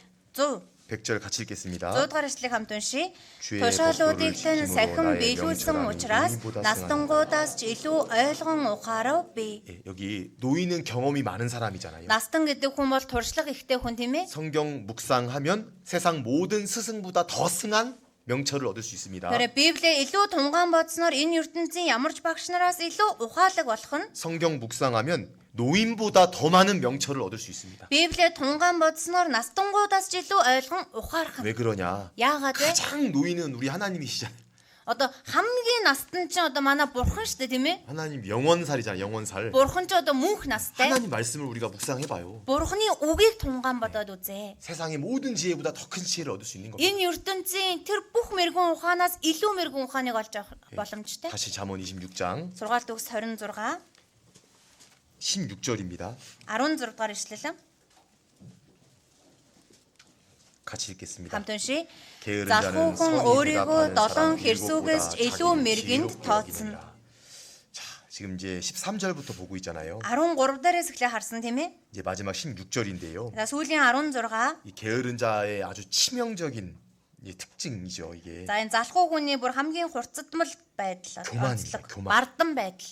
[SPEAKER 2] 100
[SPEAKER 1] 같이 읽겠습니다.
[SPEAKER 2] 100-р эшлэгийг хамт уншия.
[SPEAKER 1] 주의
[SPEAKER 2] Тушаалуудыг
[SPEAKER 1] 복도를
[SPEAKER 2] тань
[SPEAKER 1] 지킴으로
[SPEAKER 2] сахин
[SPEAKER 1] 나의
[SPEAKER 2] биелүүлсэн
[SPEAKER 1] 명철함이
[SPEAKER 2] учраас
[SPEAKER 1] 노인보다
[SPEAKER 2] настангуудаас ч илүү ойлгон ухаарав би.
[SPEAKER 1] 예, 여기 노인은 경험이 많은 사람이잖아요.
[SPEAKER 2] Настан гэдэг хүн бол туршлага ихтэй хүн тийм ээ.
[SPEAKER 1] 성경 묵상하면 세상 모든 스승보다 더 승한 명철을 얻을 수 있습니다.
[SPEAKER 2] Тэгэхээр Библийг илүү тунгаан бодсноор энэ ертөнцийн ямарч багш нараас илүү ухаалаг болох нь
[SPEAKER 1] 성경 묵상하면 노인보다 더 많은 명철을 얻을 수 있습니다.
[SPEAKER 2] Библийг тунгаан бодсноор настангуудаас ч илүү ойлгон ухаарах нь.
[SPEAKER 1] 왜 그러냐?
[SPEAKER 2] Яагаад вэ?
[SPEAKER 1] 가장 노인은 우리 하나님이시잖아요.
[SPEAKER 2] Одоо хамгийн настан чинь одоо манай бурхан шүү дээ тийм ээ.
[SPEAKER 1] 하나님 영원살이잖아요. 영원살.
[SPEAKER 2] Бурхан ч одоо мөнх настай.
[SPEAKER 1] 하나님 말씀을 우리가 묵상해봐요.
[SPEAKER 2] Бурханы үгийг тунгаан бодоод үзээ.
[SPEAKER 1] 세상의 모든 지혜보다 더 큰 지혜를 얻을 수 있는 겁니다.
[SPEAKER 2] Энэ ертөнцийн тэр бүх мэрэгэн ухаанаас илүү мэрэгэн ухааныг олж авах боломжтой.
[SPEAKER 1] 다시 잠언 26장
[SPEAKER 2] 6-р төгс 26
[SPEAKER 1] 16절입니다.
[SPEAKER 2] 16 дугаар ишлэл.
[SPEAKER 1] 같이 읽겠습니다.
[SPEAKER 2] Хамт уншия.
[SPEAKER 1] 게으른
[SPEAKER 2] Залхуу
[SPEAKER 1] 자는
[SPEAKER 2] хүн
[SPEAKER 1] 선이
[SPEAKER 2] өөрийгөө
[SPEAKER 1] 대답하는
[SPEAKER 2] 7
[SPEAKER 1] 사람
[SPEAKER 2] хэрсүүгээс ч илүү
[SPEAKER 1] 일곱보다
[SPEAKER 2] мэргэнд
[SPEAKER 1] 자기를
[SPEAKER 2] тооцсон.
[SPEAKER 1] 지혜롭게 자, 지금 이제 13절부터 보고 있잖아요.
[SPEAKER 2] 13 дээрээс эхлээ харсан тийм ээ.
[SPEAKER 1] 이제 마지막 16절인데요.
[SPEAKER 2] За сүүлийн 16.
[SPEAKER 1] 이 게으른 자의 아주 치명적인 특징이죠, 이게.
[SPEAKER 2] За энэ залхуу хүний бүр хамгийн хурцдмал байдал.
[SPEAKER 1] 교만입니다, 교만.
[SPEAKER 2] Бардан байдал.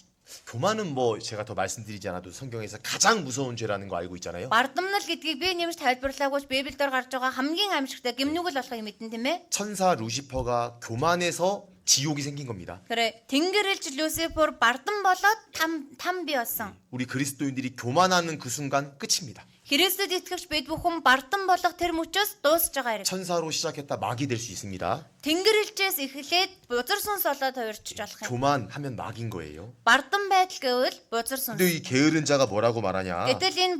[SPEAKER 1] 교만은 뭐 제가 더 말씀드리지 않아도 성경에서 가장 무서운 죄라는 거 알고 있잖아요.
[SPEAKER 2] Бардамнал гэдгийг би нэмж тайлбарлаагүй ч Библиэлд гарч байгаа хамгийн аимшигтай гимнүгэл болохыг мэдэн тийм ээ.
[SPEAKER 1] 천사 루시퍼가 교만해서 지옥이 생긴 겁니다.
[SPEAKER 2] Тэгэхээр Тэнгэрэлж Люцифер бардам болоод там бий болсон.
[SPEAKER 1] 우리 그리스도인들이 교만하는 그 순간 끝입니다.
[SPEAKER 2] Христэд итгэвч бид бүхэн бардам болох тэр мөчөөс дуусж байгаа хэрэг.
[SPEAKER 1] 천사로 시작했다 막이 될 수 있습니다.
[SPEAKER 2] Тэнгэрэлжээс эхлээд бузар сүнс болоод хувирч болох юм.
[SPEAKER 1] 교만하면 막인 거예요.
[SPEAKER 2] Бардам байдал гэвэл бузар сүнс.
[SPEAKER 1] 근데 이 게으른 자가 뭐라고 말하냐?
[SPEAKER 2] Гэтэл энэ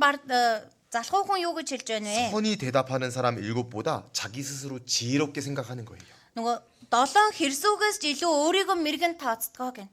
[SPEAKER 2] залхуу хүн юу гэж хэлж байна вэ?
[SPEAKER 1] 선이 대답하는 사람 7보다 자기 스스로 지혜롭게 생각하는 거예요.
[SPEAKER 2] Нөгөө 7 хэрсүүгээс ч илүү өөрийгөө мэрэгэн тооцдгоо гэн.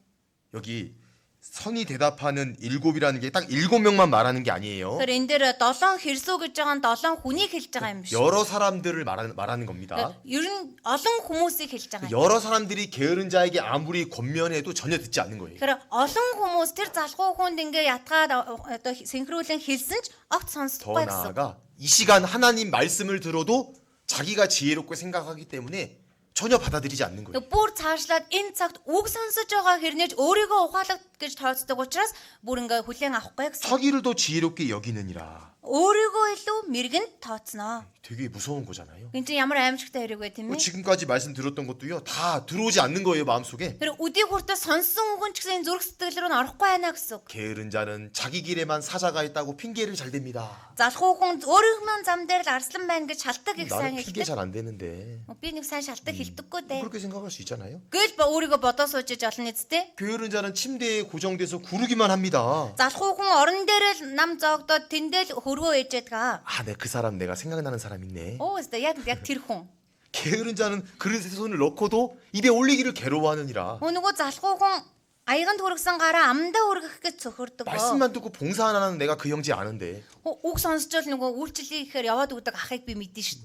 [SPEAKER 1] 여기 선이 대답하는 7이라는 게 딱 7명만 말하는 게 아니에요.
[SPEAKER 2] Тэгэхээр энэ дээр 7 хэрсүү гэж байгаа нь 7 хүнийг хэлж байгаа юм биш.
[SPEAKER 1] 여러 사람들을 말하는 겁니다.
[SPEAKER 2] Ер нь олон хүмүүсийг хэлж байгаа юм.
[SPEAKER 1] 여러 사람들이 게으른 자에게 아무리 권면해도 전혀 듣지 않는 거예요.
[SPEAKER 2] Тэгэхээр олон хүмүүс тэр залхуу хүнд ингээ ятгаад одоо синхруулэн хэлсэн ч огт
[SPEAKER 1] 더
[SPEAKER 2] сонсохгүй гэсэн.
[SPEAKER 1] 나아가 이 시간 하나님 말씀을 들어도 자기가 지혜롭게 생각하기 때문에 전혀 받아들이지 않는 거예요.
[SPEAKER 2] Бүр цаашлаад энэ цагт үг сонсож байгаа хэрнээж өөрийгөө ухаалаг гэж тооцдог учраас бүр ингээ хүлээн авахгүй гэсэн.
[SPEAKER 1] 자기를 더 지혜롭게 여기느니라.
[SPEAKER 2] Өөрийгөө илүү мэрэгэн тооцноо.
[SPEAKER 1] 되게 무서운 거잖아요.
[SPEAKER 2] Энд чинь ямар аимшигтай хэрэг вэ тийм ээ?
[SPEAKER 1] 지금까지 말씀 들었던 것도요. 다 들어오지 않는 거예요, 마음속에.
[SPEAKER 2] Тэр үдий хүртэл сонссон үгэн ч гэсэн зүрх сэтгэл рүү н орохгүй байна гэсэн үг.
[SPEAKER 1] 게으른 자는 자기 길에만 사자가 있다고 핑계를 잘 댑니다.
[SPEAKER 2] Залхуу хүн өөрийнхөө зам дээр л арслан байна гэж шалтгаан их сайн
[SPEAKER 1] 나는 핑계
[SPEAKER 2] хэлдэг.
[SPEAKER 1] 잘 안 되는데.
[SPEAKER 2] Би нэг сайн шалтгаан хэлдэггүй дээ.
[SPEAKER 1] 그렇게 생각할 수 있잖아요.
[SPEAKER 2] Гэл ба өөрийгөө бодоо суужиж олон нэсттэй.
[SPEAKER 1] 게으른 자는 침대에 고정돼서 구르기만 합니다.
[SPEAKER 2] Залхуу хүн орон дээр л нам зоогдоод тэндэл хөргөө ээжэдэг.
[SPEAKER 1] 아, 네, 그 사람 내가 생각나는 사람 있네.
[SPEAKER 2] Оо өстө яг тэр хүн.
[SPEAKER 1] 게으른 자는 그릇에 손을 넣고도 입에 올리기를 괴로워하느니라.
[SPEAKER 2] Нөгөө залхуу хүн аяганд хүргэсэн гараа амдаа хүргэх гэж цөхөрдөг.
[SPEAKER 1] 말씀만 듣고 봉사 안 하는 내가 그 형제 아는데.
[SPEAKER 2] Үг сонсчвал нөгөө үйлчлэлийн ихээр яваад өгдөг ахыг би мэдэн шин.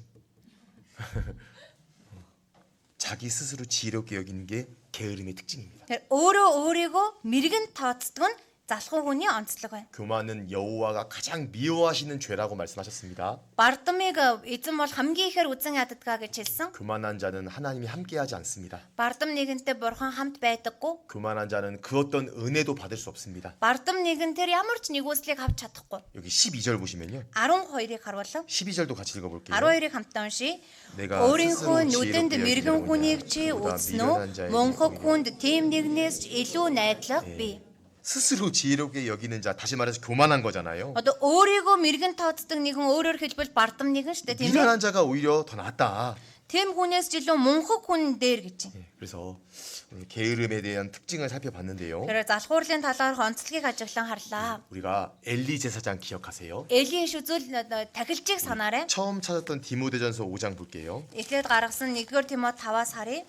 [SPEAKER 1] 자기 스스로 지혜롭게 여기는 게 게으름의 특징입니다.
[SPEAKER 2] Тэр өөрөө өөрийгөө мэрэгэн тооцдог нь залхуу хүний онцлог байна.
[SPEAKER 1] 교만은 여호와가 가장 미워하시는 죄라고 말씀하셨습니다.
[SPEAKER 2] Бардамыг эзэн бол хамгийн ихээр үзэн яддгаа гэж хэлсэн.
[SPEAKER 1] 교만한 자는 하나님이 함께하지 않습니다.
[SPEAKER 2] Бардам нэгэнтэй бурхан хамт байдаггүй.
[SPEAKER 1] 교만한 자는 그 어떤 은혜도 받을 수 없습니다.
[SPEAKER 2] Бардам нэгэн тэр ямар ч нэгүслийг авч чадахгүй.
[SPEAKER 1] 여기 12절 보시면요.
[SPEAKER 2] 12-ыг харуулав.
[SPEAKER 1] 12절도 같이 읽어볼게요.
[SPEAKER 2] 12-ыг хамтдаа уншия.
[SPEAKER 1] 내가
[SPEAKER 2] Өөрийнхөө
[SPEAKER 1] 스스로
[SPEAKER 2] нүдэнд
[SPEAKER 1] 지혜롭게
[SPEAKER 2] мэрэгэн
[SPEAKER 1] 여기려고
[SPEAKER 2] хүнийг
[SPEAKER 1] 하냐.
[SPEAKER 2] чи
[SPEAKER 1] 그보다
[SPEAKER 2] үзнэ
[SPEAKER 1] 미련한
[SPEAKER 2] үү?
[SPEAKER 1] 자에게
[SPEAKER 2] Мөнхөг
[SPEAKER 1] 보이는
[SPEAKER 2] хүнд тийм нэгнээс ч илүү найдлага бий.
[SPEAKER 1] 스스로 지혜롭게 여기는 자, 다시 말해서 교만한 거잖아요.
[SPEAKER 2] Одоо өөрийгөө мэрэгэн тооцдог нэгэн өөрөөр хэлбэл бардам нэгэн шүү дээ тийм ээ.
[SPEAKER 1] 미련한 자가 오히려 더 낫다.
[SPEAKER 2] Тэм хүнээс ч илүү мөнхөг хүн дээр гэж.
[SPEAKER 1] 예, 그래서 오늘 게으름에 대한 특징을 살펴봤는데요.
[SPEAKER 2] Тэгэхээр залхуурлын талаар онцлогийг ажиглан харлаа.
[SPEAKER 1] 우리가 엘리 제사장 기억하세요?
[SPEAKER 2] Элийн шүзүүл тахилчийг санаарай.
[SPEAKER 1] 처음 찾았던 디모데전서 5장 볼게요.
[SPEAKER 2] Эхлээд гаргасан 1-р Тимот 5-аас харъя.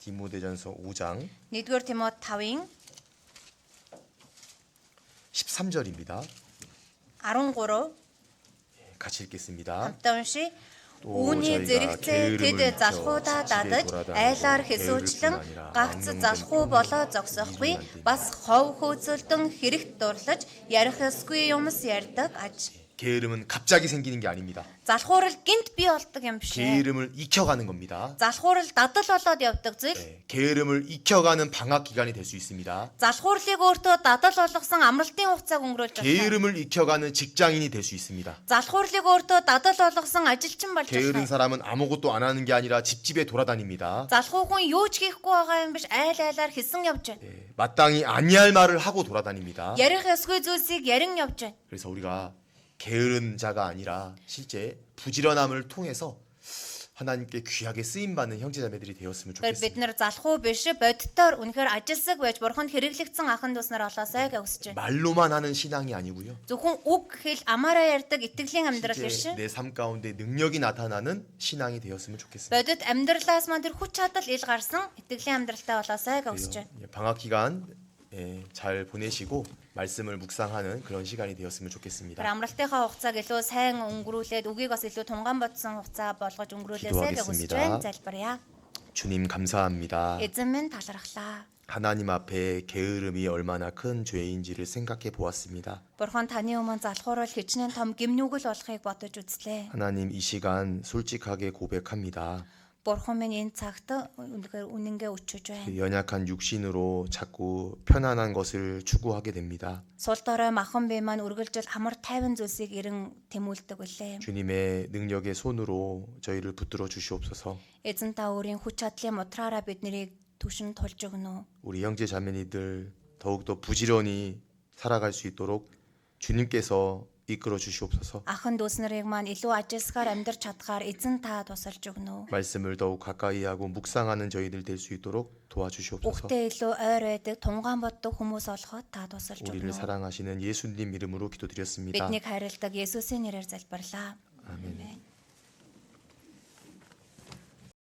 [SPEAKER 1] 디모데전서 5장
[SPEAKER 2] 1-р Тимот 5-ын
[SPEAKER 1] 13절입니다.
[SPEAKER 2] 13
[SPEAKER 1] 같이 읽겠습니다.
[SPEAKER 2] хамтаа уншия.
[SPEAKER 1] 또
[SPEAKER 2] Үүний
[SPEAKER 1] 저희가
[SPEAKER 2] зэрэгцээ тэд
[SPEAKER 1] 게으름을
[SPEAKER 2] залхуудаа
[SPEAKER 1] 펴
[SPEAKER 2] дадаж
[SPEAKER 1] 집에 돌아다니고
[SPEAKER 2] айлаар
[SPEAKER 1] 게으를
[SPEAKER 2] хэсүүчлэн
[SPEAKER 1] 뿐 아니라
[SPEAKER 2] гац
[SPEAKER 1] 악몽
[SPEAKER 2] залхуу
[SPEAKER 1] 등
[SPEAKER 2] болоо зогсохгүй бас хов хөөцөлдөн хэрэгт дурлаж ярих ёсгүй юмс ярьдаг аж.
[SPEAKER 1] 게으름은 갑자기 생기는 게 아닙니다.
[SPEAKER 2] Залхуурал гинт бий болдог юм биш ээ.
[SPEAKER 1] 게으름을 익혀가는 겁니다.
[SPEAKER 2] Залхуурал дадал болоод явдаг зүйл.
[SPEAKER 1] 네, 게으름을 익혀가는 방학 기간이 될 수 있습니다.
[SPEAKER 2] Залхуурлыг өөртөө дадал болгосон амралтын хугацааг өнгөрүүлж байна.
[SPEAKER 1] 게으름을 익혀가는 직장인이 될 수 있습니다.
[SPEAKER 2] Залхуурлыг өөртөө дадал болгосон ажилчин болж
[SPEAKER 1] 게으른
[SPEAKER 2] байна.
[SPEAKER 1] 사람은 아무것도 안 하는 게 아니라 집집에 돌아다닙니다.
[SPEAKER 2] Залхуу хүн юу ч хийхгүй байгаа юм биш айл айлаар хийсэн явж байна.
[SPEAKER 1] 네, 마땅히 아니할 말을 하고 돌아다닙니다.
[SPEAKER 2] Ярих ёсгүй зүйлсийг ярин явж байна.
[SPEAKER 1] 그래서 우리가 게으른 자가 아니라 실제 부지런함을 통해서 하나님께 귀하게 쓰임 받는 형제자매들이 되었으면
[SPEAKER 2] Тэгэхээр бид
[SPEAKER 1] 좋겠습니다.
[SPEAKER 2] нар залхуу биш бодитоор үнэхээр ажилсаг байж бурханд хэрэглэгдсэн ахын дус нар олоосай гэж хүсэж байна.
[SPEAKER 1] 말로만 하는 신앙이 아니고요.
[SPEAKER 2] Зөвхөн үг хэл амаараа ярьдаг итгэлийн амьдрал
[SPEAKER 1] 실제
[SPEAKER 2] биш.
[SPEAKER 1] 내 삶 가운데 능력이 나타나는 신앙이 되었으면 좋겠습니다.
[SPEAKER 2] Бодит амьдралаас маань тэр хүч чадал ил гарсан итгэлийн амьдралтай болоосай гэж хүсэж байна.
[SPEAKER 1] 그래서 방학 기간 잘 보내시고 말씀을 묵상하는 그런 시간이 되었으면 좋겠습니다.
[SPEAKER 2] Тэр амралтынхаа хугацааг илүү сайн өнгөрүүлээд үгийг бас илүү тунгаан бодсон хугацаа болгож өнгөрүүлээсэй гэж хүсэж байна. залбирая.
[SPEAKER 1] 주님 감사합니다.
[SPEAKER 2] Эзэн минь талархлаа.
[SPEAKER 1] 하나님 앞에 게으름이 얼마나 큰 죄인지를 생각해 보았습니다.
[SPEAKER 2] Бурхан таны өмнө залхуурал хичнээн том гимнүгэл болохыг бодож үзлээ.
[SPEAKER 1] 하나님 이 시간 솔직하게 고백합니다.
[SPEAKER 2] Бурхан минь энэ цагт үнэхээр үнэнгээ өчөж байна.
[SPEAKER 1] 그 연약한 육신으로 자꾸 편안한 것을 추구하게 됩니다.
[SPEAKER 2] Сул дорой махан бие маань үргэлжил амар тайван зүйлсийг эрен тэмүүлдэг үлээ.
[SPEAKER 1] 주님의 능력의 손으로 저희를 붙들어 주시옵소서.
[SPEAKER 2] Эзэн та өөрийн хүч чадлын утраараа биднийг түшин тулж өгнө.
[SPEAKER 1] 우리 형제 자매니들 더욱더 부지런히 살아갈 수 있도록 주님께서 이끌어 주시옵소서.
[SPEAKER 2] Ахан дүүс нарыг маань илүү ажилсгаар амьдрч чадхаар эзэн та тусалж өгнө.
[SPEAKER 1] 말씀을 더욱 가까이 하고 묵상하는 저희들 될 수 있도록 도와주시옵소서.
[SPEAKER 2] Бүгдээ илүү ойр байдаг, тунгаан боддог хүмүүс олоход та тусалж
[SPEAKER 1] 우리를
[SPEAKER 2] өгнө.
[SPEAKER 1] 사랑하시는 예수님 이름으로 기도드렸습니다.
[SPEAKER 2] Биднийг хайрладаг Есүсийн нэрээр залбирлаа.
[SPEAKER 1] 아멘.